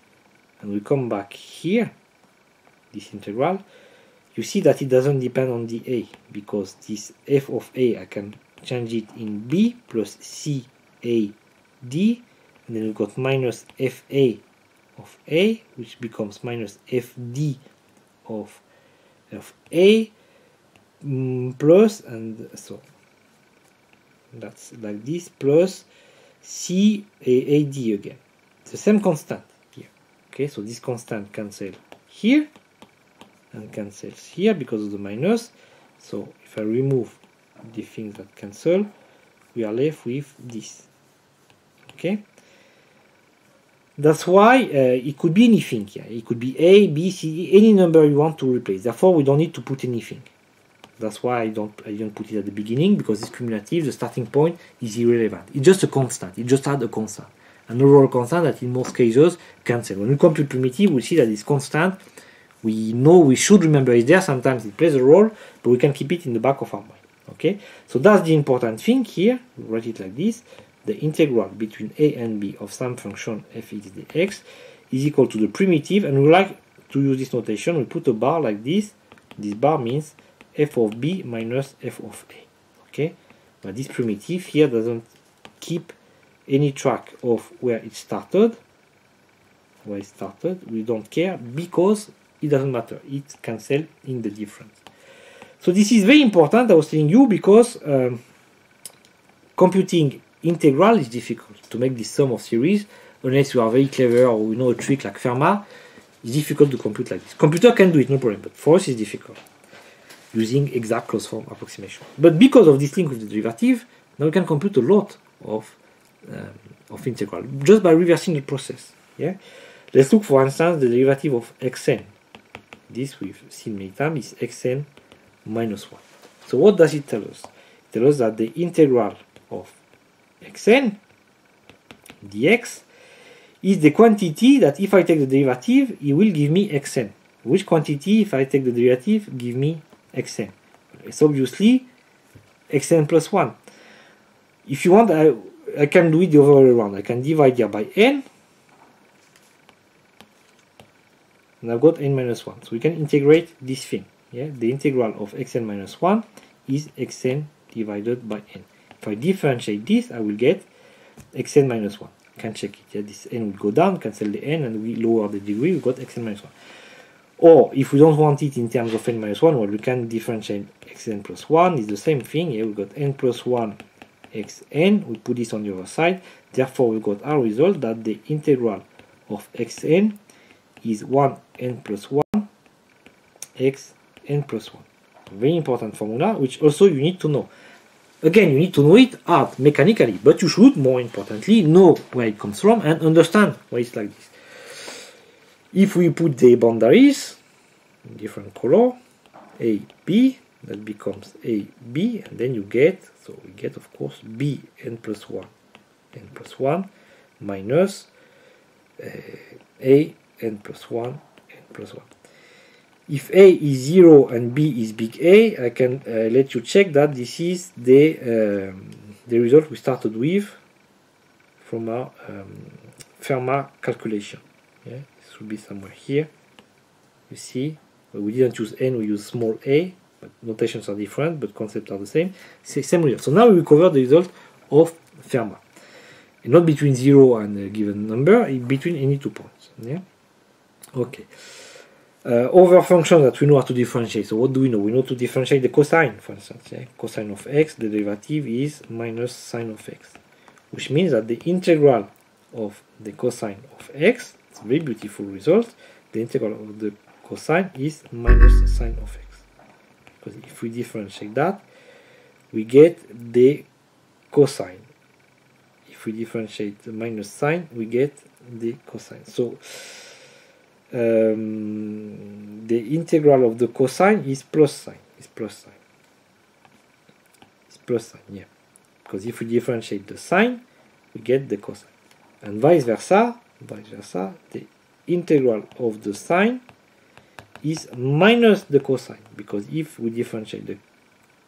and we come back here, this integral, you see that it doesn't depend on the a, because this f of a, I can change it in b plus c a d, and then we've got minus fa of a, which becomes minus fd of a, plus, and so that's like this, plus c a d again. It's the same constant here. Okay, so this constant cancels here and cancels here because of the minus. So if I remove the things that cancel, we are left with this. Okay, that's why it could be anything here. It could be a, b, c, any number you want to replace. Therefore, we don't need to put anything. That's why I didn't put it at the beginning, because it's cumulative. The starting point is irrelevant. It's just a constant. It just adds a constant, an overall constant that in most cases cancel. When we compute primitive, we see that this constant, we know we should remember it's there. Sometimes it plays a role, but we can keep it in the back of our mind. Okay, so that's the important thing here. We write it like this: the integral between a and b of some function fx dx is equal to the primitive, and we like to use this notation. We put a bar like this. This bar means f of b minus f of a. Okay, but this primitive here doesn't keep any track of where it started. We don't care, because it doesn't matter. It cancels in the difference. So this is very important, I was telling you, because computing integral is difficult. To make this sum of series, unless you are very clever or you know a trick like Fermat, it's difficult to compute like this. Computer can do it, no problem, but for us it's difficult, using exact closed form approximation. But because of this link with the derivative, now we can compute a lot of integral, just by reversing the process. Yeah, let's look, for instance, the derivative of xn. This we've seen many times, is xn minus 1. So what does it tell us? It tells us that the integral of xn dx is the quantity that if I take the derivative, it will give me xn. Which quantity, if I take the derivative, give me xn? It's obviously xn plus 1. If you want, I can do it the other way around. I can divide here by n, and I've got n minus 1. So we can integrate this thing. Yeah, the integral of xn minus 1 is xn divided by n. If I differentiate this, I will get xn minus 1. I can check it. Yeah, this n will go down, cancel the n, and we lower the degree, we got xn minus 1. Or if we don't want it in terms of n minus 1, well, we can differentiate xn plus 1. It's the same thing. Yeah, we got n plus 1 xn. We put this on the other side. Therefore, we got our result that the integral of xn is 1n plus 1 xn plus 1. Very important formula, which also you need to know. Again, you need to know it hard, mechanically, but you should, more importantly, know where it comes from and understand why it's like this. If we put the boundaries in different color, a, b, that becomes a, b, and then you get, so we get, of course, b n plus 1 minus a n plus 1 n plus 1. If a is 0 and b is big A, I can let you check that this is the result we started with from our Fermat calculation. Yeah, this will be somewhere here. You see, we didn't use n, we use small a, but notations are different, but concepts are the same. Same result. So now we recover the result of Fermat. And not between 0 and a given number, between any 2 points. Yeah. Okay. Other functions that we know how to differentiate. So what do we know? We know to differentiate the cosine, for instance. Yeah? Cosine of x, the derivative is minus sine of x, which means that the integral of the cosine of x, it's a very beautiful result, the integral of the cosine is minus sine of x. Because if we differentiate that, we get the cosine. If we differentiate the minus sine, we get the cosine. So the integral of the cosine is plus sine. It's plus sine. It's plus sine, yeah. Because if we differentiate the sine, we get the cosine. And vice versa, the integral of the sine is minus the cosine. Because if we differentiate the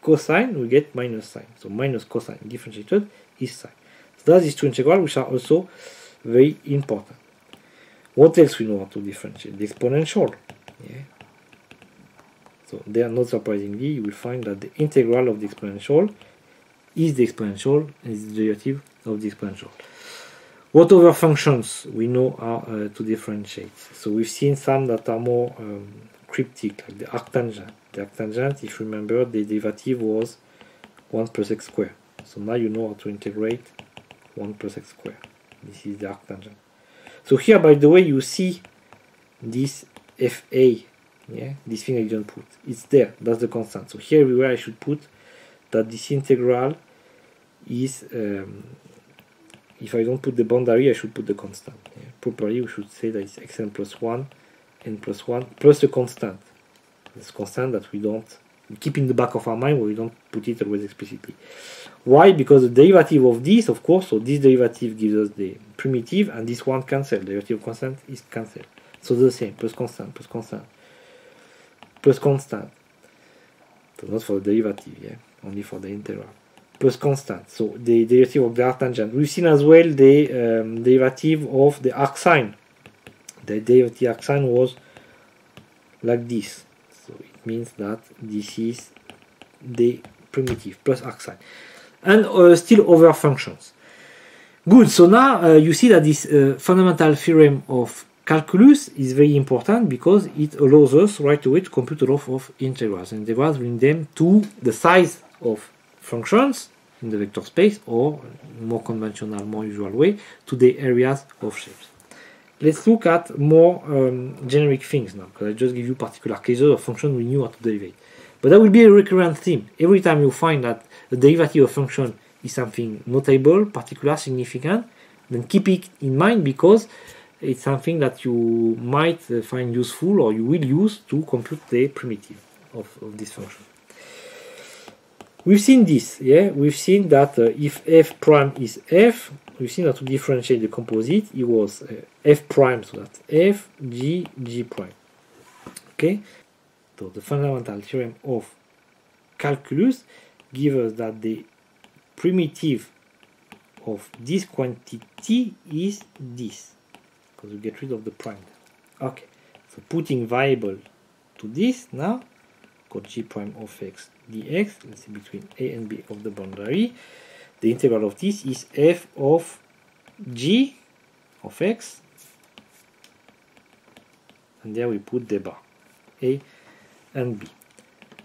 cosine, we get minus sine. So minus cosine differentiated is sine. So that's these two integrals, which are also very important. What else we know how to differentiate? The exponential. Yeah. So there, not surprisingly, you will find that the integral of the exponential is the exponential and is the derivative of the exponential. What other functions we know are to differentiate? So we've seen some that are more cryptic, like the arctangent. The arctangent, if you remember, the derivative was 1 plus x squared. So now you know how to integrate 1 plus x squared. This is the arctangent. So here, by the way, you see this fa, yeah, this thing I didn't put. It's there, that's the constant. So here everywhere I should put that this integral is, if I don't put the boundary, I should put the constant. Yeah. Properly, we should say that it's xn plus 1, n plus 1, plus a constant. This constant that we don't keep in the back of our mind, where we don't put it always explicitly. Why? Because the derivative of this, of course, so this derivative gives us the primitive, and this one cancels. Derivative of constant is cancelled. So the same, plus constant, plus constant, plus constant. So not for the derivative, yeah, only for the integral. Plus constant. So the derivative of the arctangent. We've seen as well the derivative of the arcsine. The derivative arcsine was like this. So it means that this is the primitive plus arcsine. And still other functions. Good. So now you see that this fundamental theorem of calculus is very important because it allows us right away to compute a lot of integrals. And integrals bring them to the size of functions in the vector space, or more conventional, more usual way, to the areas of shapes. Let's look at more generic things now, because I just give you particular cases of functions we knew how to derivate. But that will be a recurrent theme. Every time you find that the derivative of function is something notable, particular, significant, then keep it in mind, because it's something that you might find useful, or you will use to compute the primitive of this function. We've seen this, yeah? We've seen that if f prime is f, we've seen that to differentiate the composite, it was f prime, so that's f, g, g prime. Okay? So the fundamental theorem of calculus gives us that the primitive of this quantity is this, because we get rid of the prime. Okay, so putting variable to this now, called g prime of x dx, let's see, between a and b of the boundary, the integral of this is f of g of x, and there we put the bar, a and b.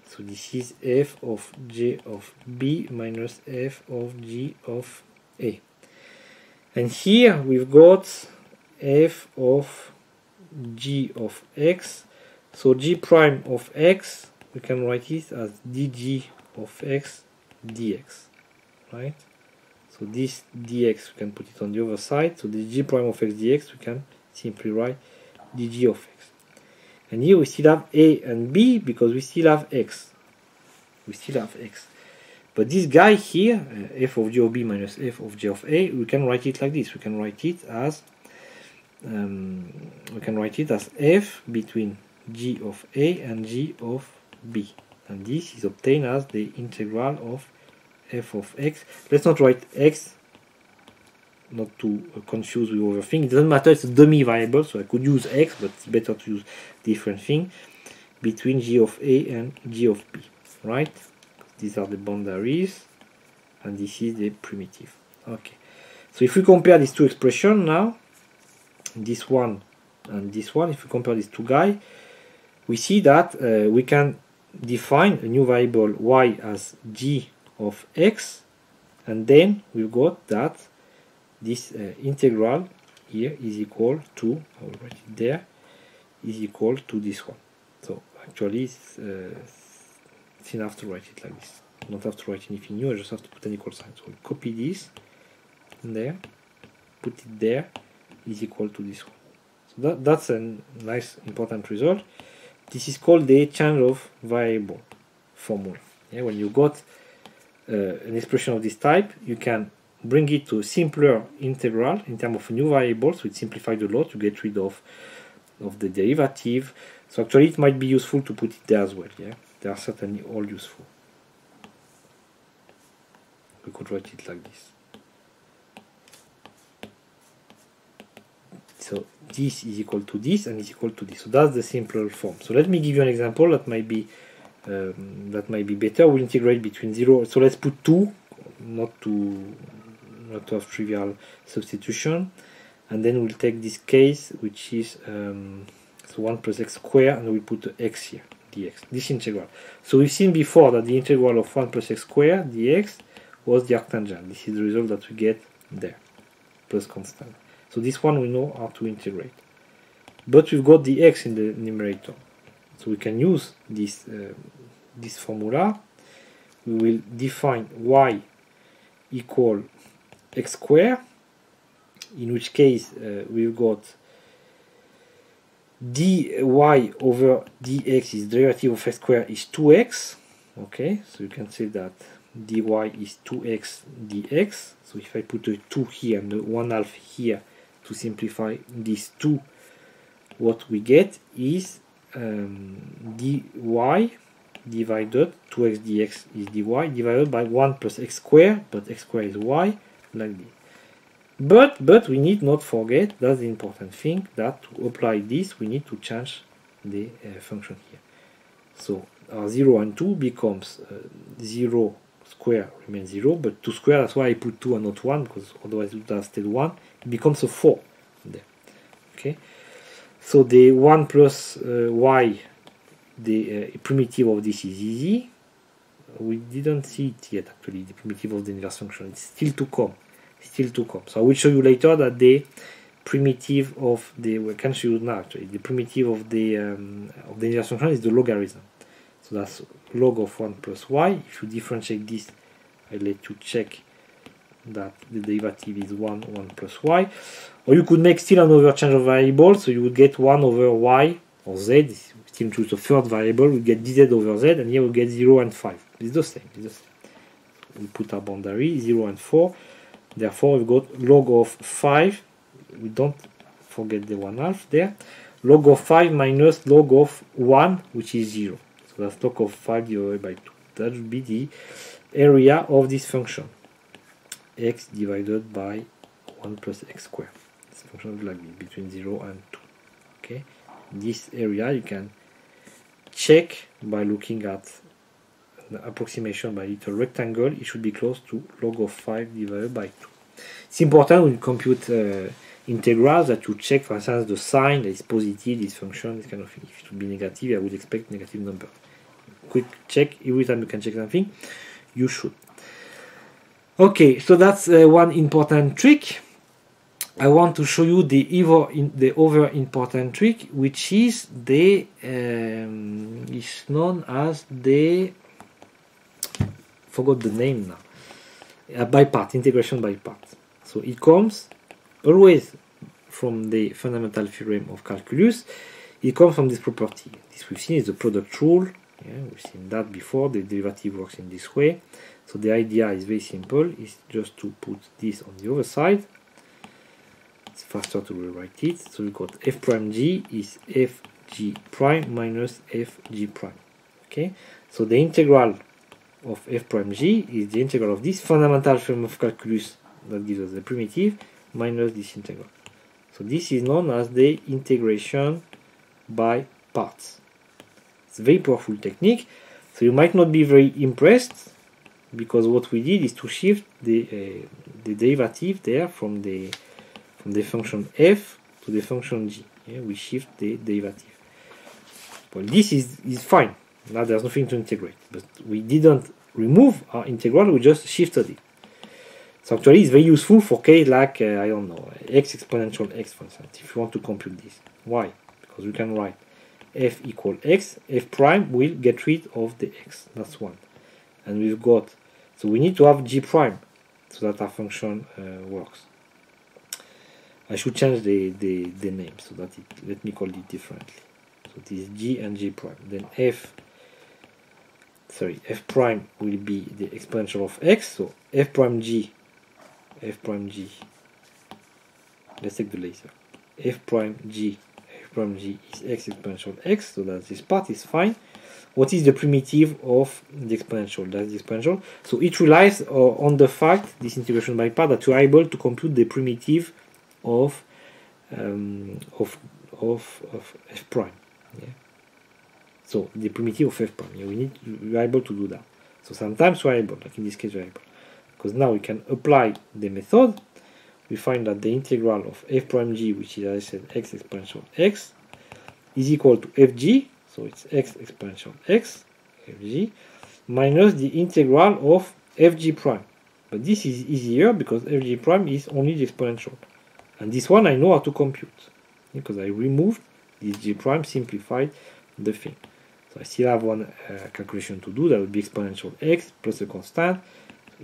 So this is f of j of b minus f of g of a. And here we've got f of g of x. So g prime of x, we can write it as dg of x dx, right? So this dx, we can put it on the other side. So the g prime of x dx, we can simply write dg of x. And here we still have a and b, because we still have x. We still have x. But this guy here, f of g of b minus f of j of a, we can write it like this. We can write it as f between g of a and g of b, and this is obtained as the integral of f of x. Let's not write x, not to confuse with other things. It doesn't matter, it's a dummy variable, so I could use x, but it's better to use different thing, between g of a and g of b, right? These are the boundaries, and this is the primitive. Okay, so if we compare these two expressions now, this one and this one, if we compare these two guys, we see that we can define a new variable y as g of x, and then we've got that this integral here is equal to, I will write it there, is equal to this one. So actually it's enough to write it like this. I don't have to write anything new, I just have to put an equal sign. So we'll copy this in there, put it there, is equal to this one. So that's a nice important result. This is called the change of variable formula. Yeah, when you got an expression of this type, you can bring it to a simpler integral in terms of a new variable, so it simplifies a lot to get rid of the derivative. So actually it might be useful to put it there as well. Yeah, they are certainly all useful. We could write it like this. So this is equal to this and is equal to this. So that's the simpler form. So let me give you an example that might be that might be better. We'll integrate between 0. So let's put 2, not to have trivial substitution. And then we'll take this case, which is so 1 plus x squared, and we'll put the x here, dx, this integral. So we've seen before that the integral of 1 plus x squared dx was the arctangent. This is the result that we get there, plus constant. So this one we know how to integrate. But we've got the x in the numerator. So we can use this, this formula. We will define y equal x squared, in which case we've got dy over dx is derivative of x squared is 2x. Okay, so you can say that dy is 2x dx. So if I put a 2 here and the 1/2 here to simplify this 2, what we get is dy divided 2x dx is dy divided by 1 plus x squared, but x squared is y, like this. But we need not forget, that's the important thing, that to apply this we need to change the function here. So our 0 and 2 becomes 0 square remains 0, but 2 square, that's why I put 2 and not 1, because otherwise it would have stayed 1. It becomes a 4 there. Okay, so the 1 plus y, the primitive of this is easy. We didn't see it yet actually, the primitive of the inverse function. It's still to come. So I will show you later that the primitive of the, we can show you now actually, the primitive of the inverse function is the logarithm. So that's log of 1 plus y. If you differentiate this, I'll let you check that the derivative is 1 plus y. Or you could make still another change of variable, so you would get 1 over y or z. Still choose the third variable, we get dz over z, and here we get 0 and 5. It's the same. We put our boundary 0 and 4. Therefore, we've got log of 5. We don't forget the 1/2 there. Log of 5 minus log of 1, which is 0. So that's log of 5 divided by 2. That would be the area of this function. X divided by 1 plus x squared. This function is like this, between 0 and 2. Okay. This area you can check by looking at the approximation by little rectangle. It should be close to log of 5 divided by 2. It's important when you compute integrals that you check, for instance, the sign that is positive, this function, this kind of thing. If it would be negative, I would expect negative number. Quick check, every time you can check something, you should. Okay, so that's one important trick. I want to show you the other important trick, which is the is known as the, forgot the name now, by part, integration by part. So it comes always from the fundamental theorem of calculus. It comes from this property. This we've seen is the product rule. Yeah, we've seen that before. The derivative works in this way. So the idea is very simple. It's just to put this on the other side. It's faster to rewrite it. So we've got f prime g is fg prime minus fg prime. Okay. So the integral of f prime g is the integral of this fundamental theorem of calculus that gives us the primitive minus this integral. So this is known as the integration by parts. It's a very powerful technique. So you might not be very impressed, because what we did is to shift the derivative there from the function f to the function g. Yeah, we shift the derivative. Well, this is fine. Now there's nothing to integrate, but we didn't remove our integral, we just shifted it. So actually it's very useful for case like, I don't know, x exponential x, for instance, if you want to compute this. Why? Because we can write f equal x, f prime will get rid of the x. That's one. And we've got, so we need to have g prime so that our function works. I should change the name so that let me call it differently. So it is g and g prime. Then f prime will be the exponential of x. So f prime g, let's take the laser. f prime g is x exponential x. So that this part is fine. What is the primitive of the exponential? That's the exponential. So it relies on the fact, this integration by part, that you are able to compute the primitive of f prime. Yeah. So the primitive of f prime. Yeah, we are able to do that. So sometimes we are able, like in this case we are able, because now we can apply the method. We find that the integral of f prime g, which is, as I said, x exponential x, is equal to fg, so it's x exponential x, fg, minus the integral of fg prime. But this is easier because fg prime is only the exponential. And this one I know how to compute, because I removed this g prime, simplified the thing. So I still have one calculation to do, that would be exponential x plus a constant.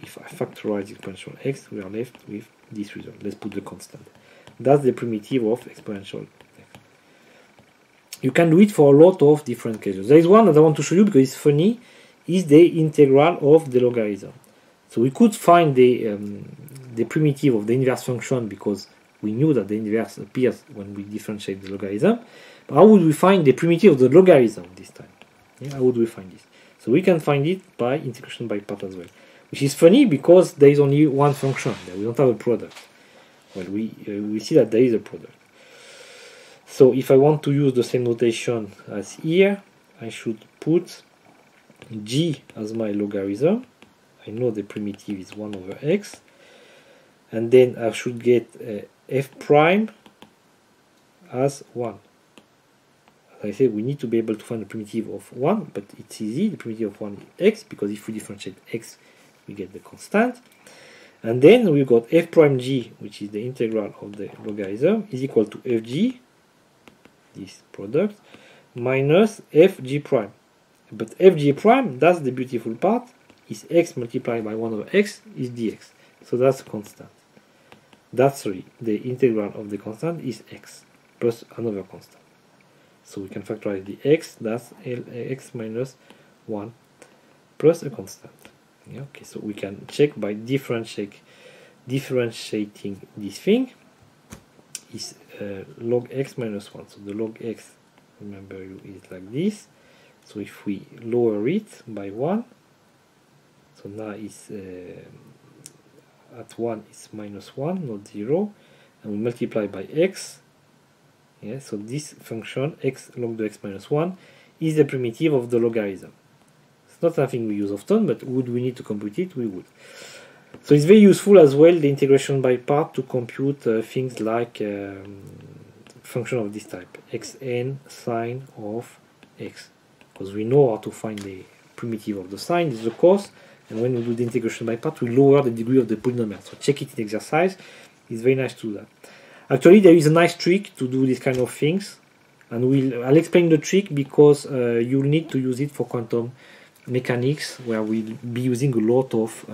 If I factorize exponential x, we are left with this result. Let's put the constant. That's the primitive of exponential x. You can do it for a lot of different cases. There is one that I want to show you because it's funny, is the integral of the logarithm. So we could find the primitive of the inverse function because we knew that the inverse appears when we differentiate the logarithm. But how would we find the primitive of the logarithm this time? Yeah, how would we find this? So we can find it by integration by part as well. Which is funny because there is only one function. We don't have a product. Well, we see that there is a product. So if I want to use the same notation as here, I should put g as my logarithm. I know the primitive is 1 over x. And then I should get f prime as 1. As I said, we need to be able to find the primitive of 1, but it's easy. The primitive of 1 is x, because if we differentiate x, we get the constant. And then we got f prime g, which is the integral of the logarithm, is equal to fg, this product, minus fg prime. But fg prime, that's the beautiful part, is x multiplied by 1 over x is dx. So that's a constant. That's the integral of the constant is x plus another constant. So we can factorize the x, that's x minus 1 plus a constant. Yeah, okay, so we can check by differentiating this thing is log x minus 1. So the log x, remember, is like this. So if we lower it by 1, so now it's at 1 it's minus 1, not 0, and we multiply by x. Yeah, so this function x log the x minus 1 is the primitive of the logarithm. It's not something we use often, but would we need to compute it? We would. So it's very useful as well, the integration by part, to compute things like function of this type, xn sine of x, because we know how to find the primitive of the sine, is the cos, and when we do the integration by part, we lower the degree of the polynomial. So check it in exercise. It's very nice to do that. Actually, there is a nice trick to do these kind of things, and I'll explain the trick because you'll need to use it for quantum mechanics, where we'll be using a lot of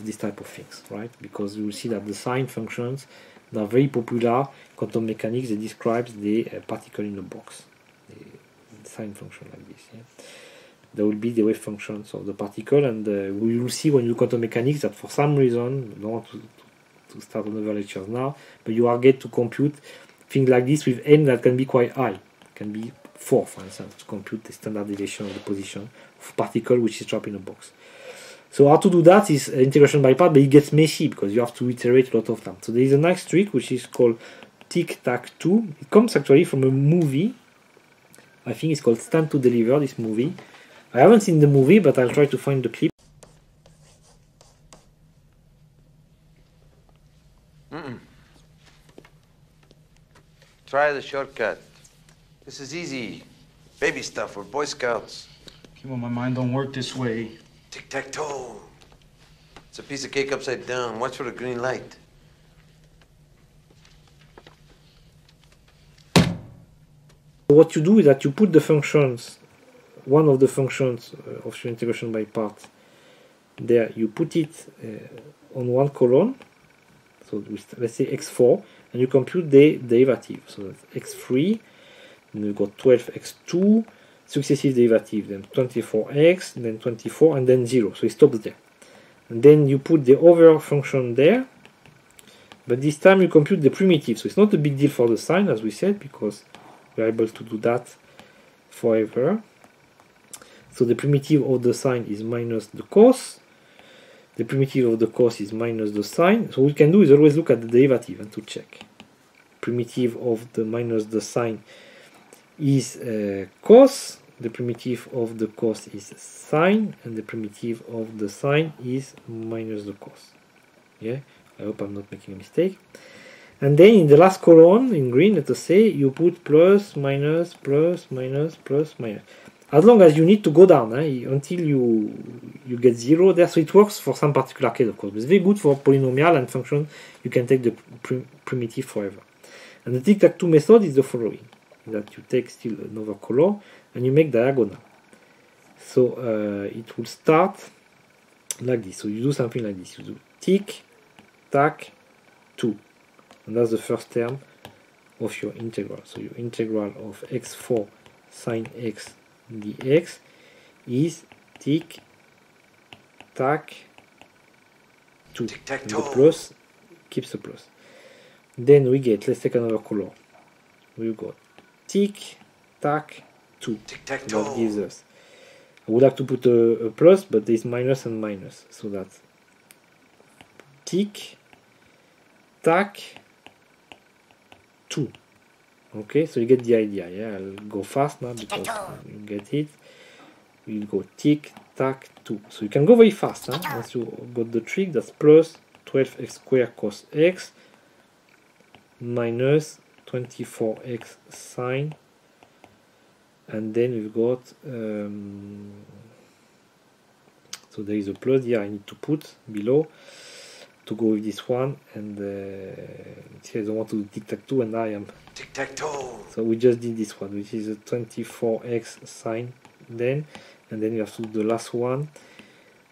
this type of things, right? Because you will see that the sine functions that are very popular quantum mechanics, they describe the particle in the box, the sine function like this. Yeah? There will be the wave functions of the particle, and we will see when you do quantum mechanics that for some reason, I don't want to start another lecture now, but you are get to compute things like this with n that can be quite high. It can be 4, for instance, to compute the standard deviation of the position of particle which is trapped in a box. So how to do that is integration by part, but it gets messy because you have to iterate a lot of time. So there is a nice trick which is called Tic-Tac-Toe. It comes actually from a movie. I think it's called Stand to Deliver, this movie. I haven't seen the movie, but I'll try to find the clip. Try the shortcut. This is easy. Baby stuff. We're Boy Scouts. Kimo, my mind don't work this way. Tic-tac-toe. It's a piece of cake upside down. Watch for the green light. What you do is that you put the functions, one of the functions of your integration by part, there you put it on one column, so let's say x4, and you compute the derivative. So that's x3, and we've got 12x2, successive derivative, then 24x, then 24, and then 0. So it stops there. And then you put the other function there, but this time you compute the primitive. So it's not a big deal for the sine, as we said, because we're able to do that forever. So the primitive of the sine is minus the cos. The primitive of the cos is minus the sine. So what we can do is always look at the derivative and to check. Primitive of the minus the sine is cos. the primitive of the cos is sine, and the primitive of the sine is minus the cos. Yeah, I hope I'm not making a mistake. And then in the last column in green, let us say you put plus, minus, plus, minus, plus, minus. As long as you need to go down until you get 0 there. So it works for some particular case, of course. But it's very good for polynomial and function. You can take the primitive forever. And the tic-tac-toe method is the following: that you take still another color and you make diagonal. So it will start like this. So you do something like this. You do tic-tac-toe. And that's the first term of your integral. So your integral of x4 sine x dx is tic-tac-toe. The plus keeps the plus. Then we get, let's take another color. We've got tic-tac-toe. That gives us. I would have to put a plus, but there's minus and minus. So that's tic-tac-toe. Okay, so you get the idea. Yeah, I'll go fast now because you get it. We'll go tic-tac-toe. So you can go very fast. Once you got the trick, that's plus 12x squared cos x minus 24x sine, and then we've got so there is a plus here I need to put below to go with this one, and I don't want to do tic-tac-toe, and I am tic-tac-toe. So we just did this one, which is a 24x sine then, and then you have to do the last one,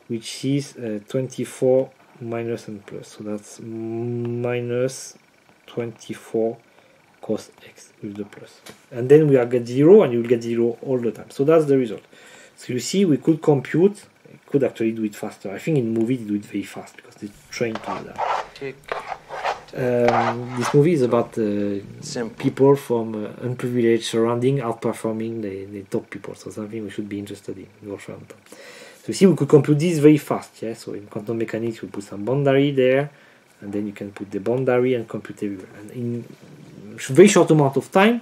which is 24 minus and plus. So that's minus 24 cos x with the plus. And then we get 0, and you will get 0 all the time. So that's the result. So you see, we could compute, could actually do it faster. I think in movie they do it very fast because they train to do that. This movie is about people from unprivileged surrounding outperforming the top people. So something we should be interested in. Wolfram. So you see, we could compute this very fast. Yeah. So in quantum mechanics, we put some boundary there, and then you can put the boundary and compute everywhere. And in a very short amount of time,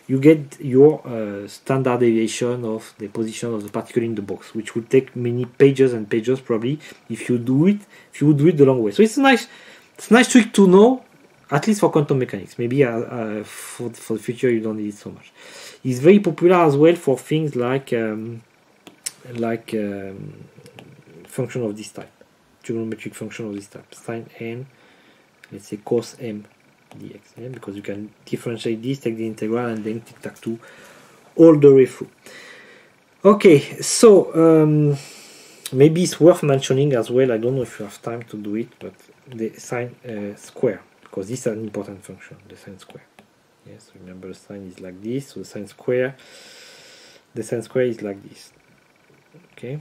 you get your standard deviation of the position of the particle in the box, which would take many pages and pages probably if you would do it the long way. So it's a nice trick to know, at least for quantum mechanics. Maybe for the future you don't need it so much. It's very popular as well for things like function of this type, trigonometric function of this type, sine n, let's say cos m dx, yeah? Because you can differentiate this, take the integral, and then tic-tac-toe all the way through. Okay, so maybe it's worth mentioning as well, I don't know if you have time to do it, but the sine square, because this is an important function, the sine square. Yes, remember the sine is like this, so the sine square is like this. Okay,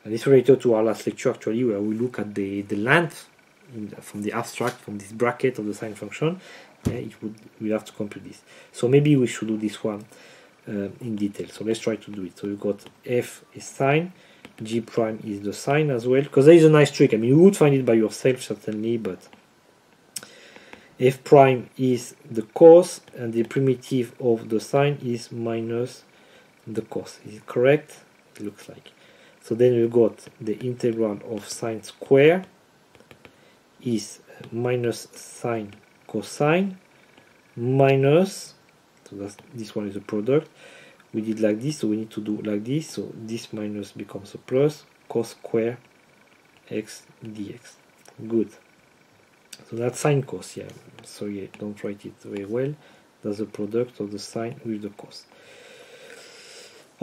and it's related to our last lecture actually, where we look at the length from the abstract, from this bracket of the sine function. Yeah, we'll have to compute this. So maybe we should do this one in detail. So let's try to do it. So you got f is sine, g prime is the sine as well, because there is a nice trick. I mean, you would find it by yourself certainly, but f prime is the cos, and the primitive of the sine is minus the cos. Is it correct? It looks like. So then we got the integral of sine square is minus sine cosine minus, so this one is a product. We did like this, so we need to do like this. So this minus becomes a plus, cos square x dx. Good. So that's sine cos. Yeah. So yeah, don't write it very well. That's the product of the sine with the cos.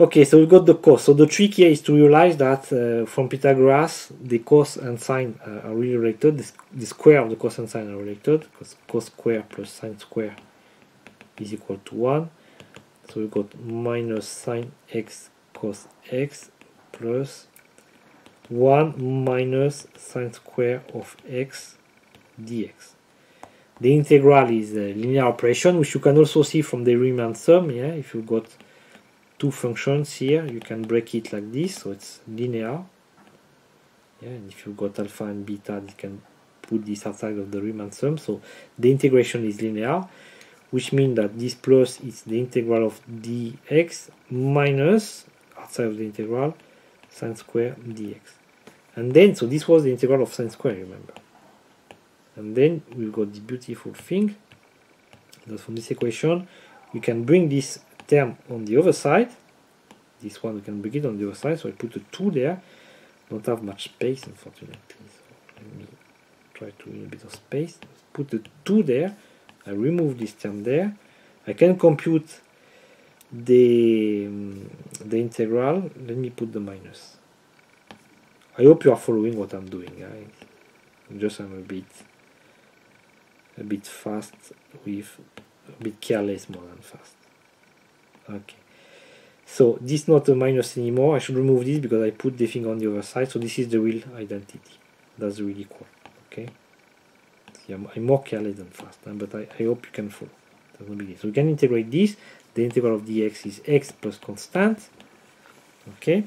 Okay, so we've got the cos. So the trick here is to realize that from Pythagoras, the cos and sine are really related. The square of the cos and sine are related, because cos square plus sine square is equal to 1. So we've got minus sine x cos x plus 1 minus sine square of x dx. The integral is a linear operation, which you can also see from the Riemann sum. Yeah, if you've got two functions here, you can break it like this, so it's linear. Yeah, and if you've got alpha and beta, you can put this outside of the Riemann sum. So the integration is linear. which means that this plus is the integral of dx minus outside of the integral sine square dx. And then, so this was the integral of sine square, remember. And then we've got the beautiful thing that from this equation we can bring this term on the other side. This one we can bring it on the other side, so I put a 2 there. Don't have much space, unfortunately. So let me try to win a bit of space. Put the 2 there. I remove this term there. I can compute the integral. Let me put the minus. I hope you are following what I'm doing. I'm a bit fast with a bit careless more than fast. Okay. So this is not a minus anymore. I should remove this because I put the thing on the other side. So this is the real identity. That's the real equal. Okay. See, I'm more careless than fast, but I hope you can follow. That's no big deal. So we can integrate this. The integral of dx is x plus constant. Okay.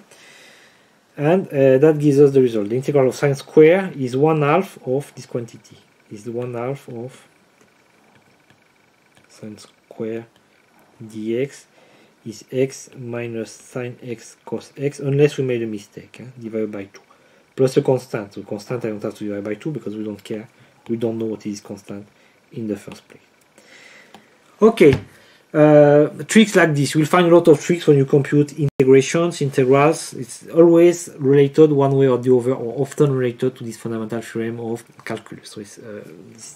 And that gives us the result. The integral of sine square is 1/2 of this quantity. Is the 1/2 of sine square dx is x minus sine x cos x, unless we made a mistake, divided by 2. Plus a constant. So constant I don't have to divide by 2 because we don't care. We don't know what is constant in the first place. Okay. Tricks like this. You'll find a lot of tricks when you compute integrations, integrals. It's always related one way or the other, or often related to this fundamental theorem of calculus. So it's the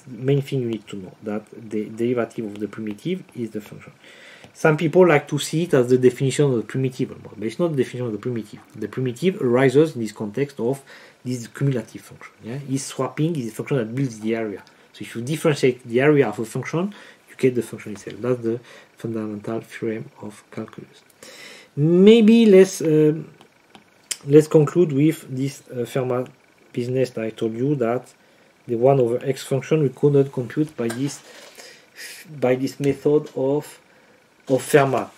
main thing you need to know, that the derivative of the primitive is the function. Some people like to see it as the definition of the primitive, but it's not the definition of the primitive. The primitive arises in this context of this cumulative function. Yeah? Is swapping is a function that builds the area. So if you differentiate the area of a function, you get the function itself. That's the fundamental theorem of calculus. Maybe let's conclude with this Fermat business that I told you, that the 1 over x function we could not compute by this method of Fermat.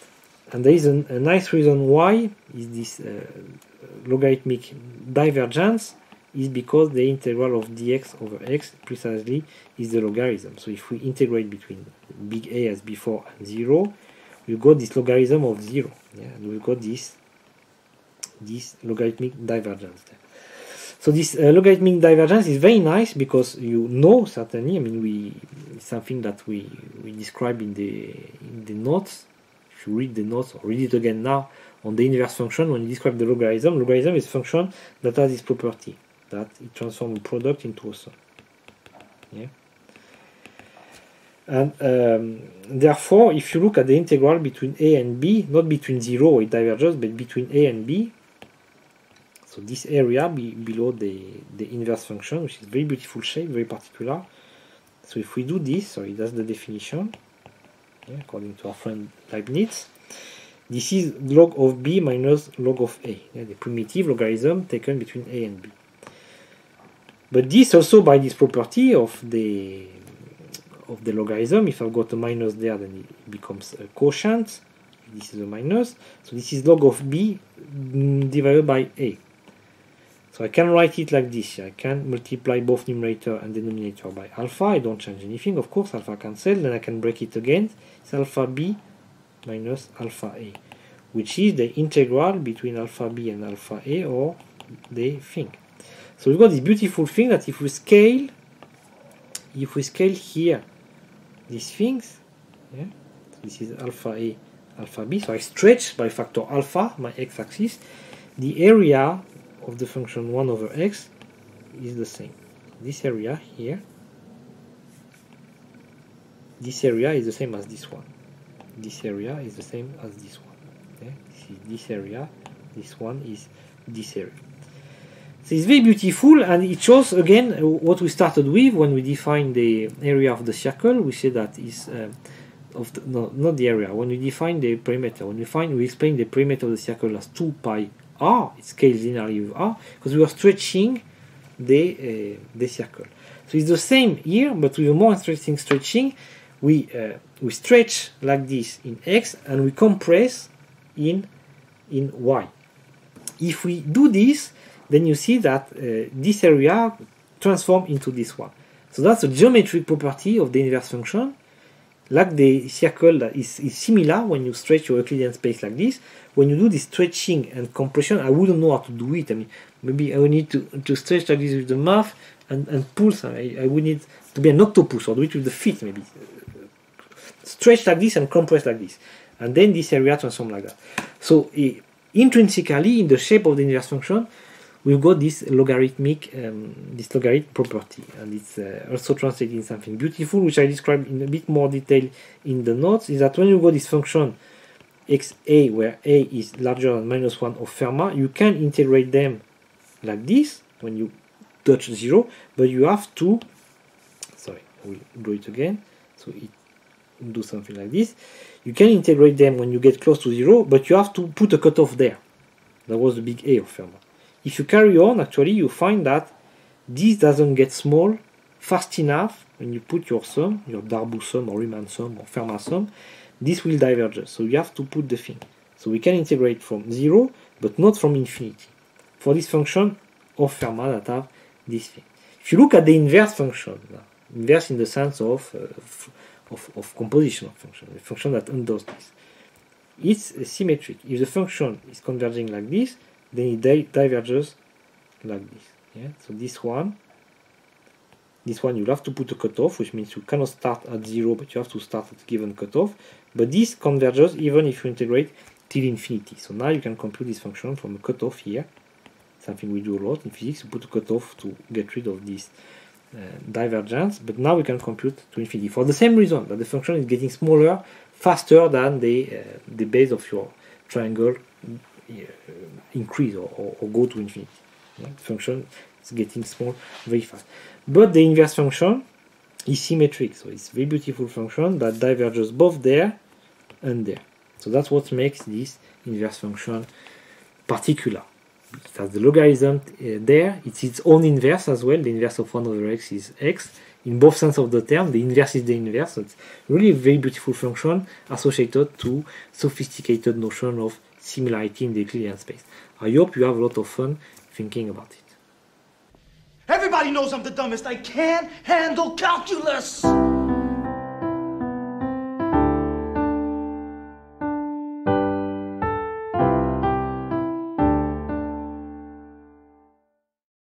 And there is a nice reason why is this logarithmic divergence is because the integral of dx over x precisely is the logarithm. So if we integrate between big A as before and 0, we've got this logarithm of 0. Yeah? And we've got this logarithmic divergence there. So this logarithmic divergence is very nice because you know, certainly, I mean, it's something that we describe in the notes. If you read the notes or read it again now on the inverse function, when you describe the logarithm is a function that has this property, that it transforms a product into a sum. Yeah. And therefore, if you look at the integral between a and b, not between 0 where it diverges, but between a and b, so this area below the inverse function, which is very beautiful shape, very particular. So if we do this, sorry, that's the definition, according to our friend Leibniz. This is log of b minus log of a, the primitive logarithm taken between a and b. But this also, by this property of the logarithm, if I've got a minus there, then it becomes a quotient. This is a minus. So this is log of b divided by a. So I can write it like this. I can multiply both numerator and denominator by alpha. I don't change anything, of course. Alpha cancel. Then I can break it again. It's alpha b minus alpha a, which is the integral between alpha b and alpha a, or the thing. So we've got this beautiful thing that if we scale here these things, so this is alpha a, alpha b. So I stretch by factor alpha my x-axis. The area of the function 1 over x is the same. This area here, this area is the same as this one. This area is the same as this one. Okay? This area, this one is this area. So it's very beautiful, and it shows again what we started with when we defined the area of the circle. We say that is not the area. When we define the perimeter, we explain the perimeter of the circle as 2 pi r. It scales linearly with r because we are stretching the circle. So it's the same here, but with a more interesting stretching. We stretch like this in x and we compress in y. If we do this, then you see that this area transforms into this one. So that's a geometric property of the inverse function. like the circle that is similar when you stretch your Euclidean space like this. When you do this stretching and compression, I wouldn't know how to do it. I mean, maybe I would need to stretch like this with the mouth and pull some. I would need to be an octopus or do it with the feet maybe. Stretch like this and compress like this. And then this area transform like that. So intrinsically, in the shape of the inverse function, we've got this logarithmic, this logarithm property, and it's also translated in something beautiful, which I described in a bit more detail in the notes. Is that when you got this function xa, where a is larger than -1 of Fermat, you can integrate them like this when you touch 0, but you have to. Sorry, we'll do it again. So it do something like this. You can integrate them when you get close to 0, but you have to put a cutoff there. That was the big A of Fermat. If you carry on, actually, you find that this doesn't get small fast enough when you put your sum, your Darboux sum or Riemann sum or Fermat sum, this will diverge. So you have to put the thing. So we can integrate from 0, but not from infinity. For this function of Fermat that have this thing. If you look at the inverse function, inverse in the sense of composition of function, the function that undoes this, it's symmetric. If the function is converging like this, then it diverges like this. Yeah? So this one you'll have to put a cutoff, which means you cannot start at 0, but you have to start at a given cutoff. But this converges even if you integrate till infinity. So now you can compute this function from a cutoff here. Something we do a lot in physics. You put a cutoff to get rid of this divergence, but now we can compute to infinity for the same reason that the function is getting smaller faster than the base of your triangle increase or go to infinity. Yeah? The function is getting small very fast. But the inverse function is symmetric, so it's a very beautiful function that diverges both there and there. So that's what makes this inverse function particular. It has the logarithm there, it's its own inverse as well. The inverse of 1 over x is x. In both sense of the term, the inverse is the inverse. So it's really a very beautiful function associated to sophisticated notion of similarity in the Euclidean space. I hope you have a lot of fun thinking about it. Everybody knows I'm the dumbest. I can't handle calculus.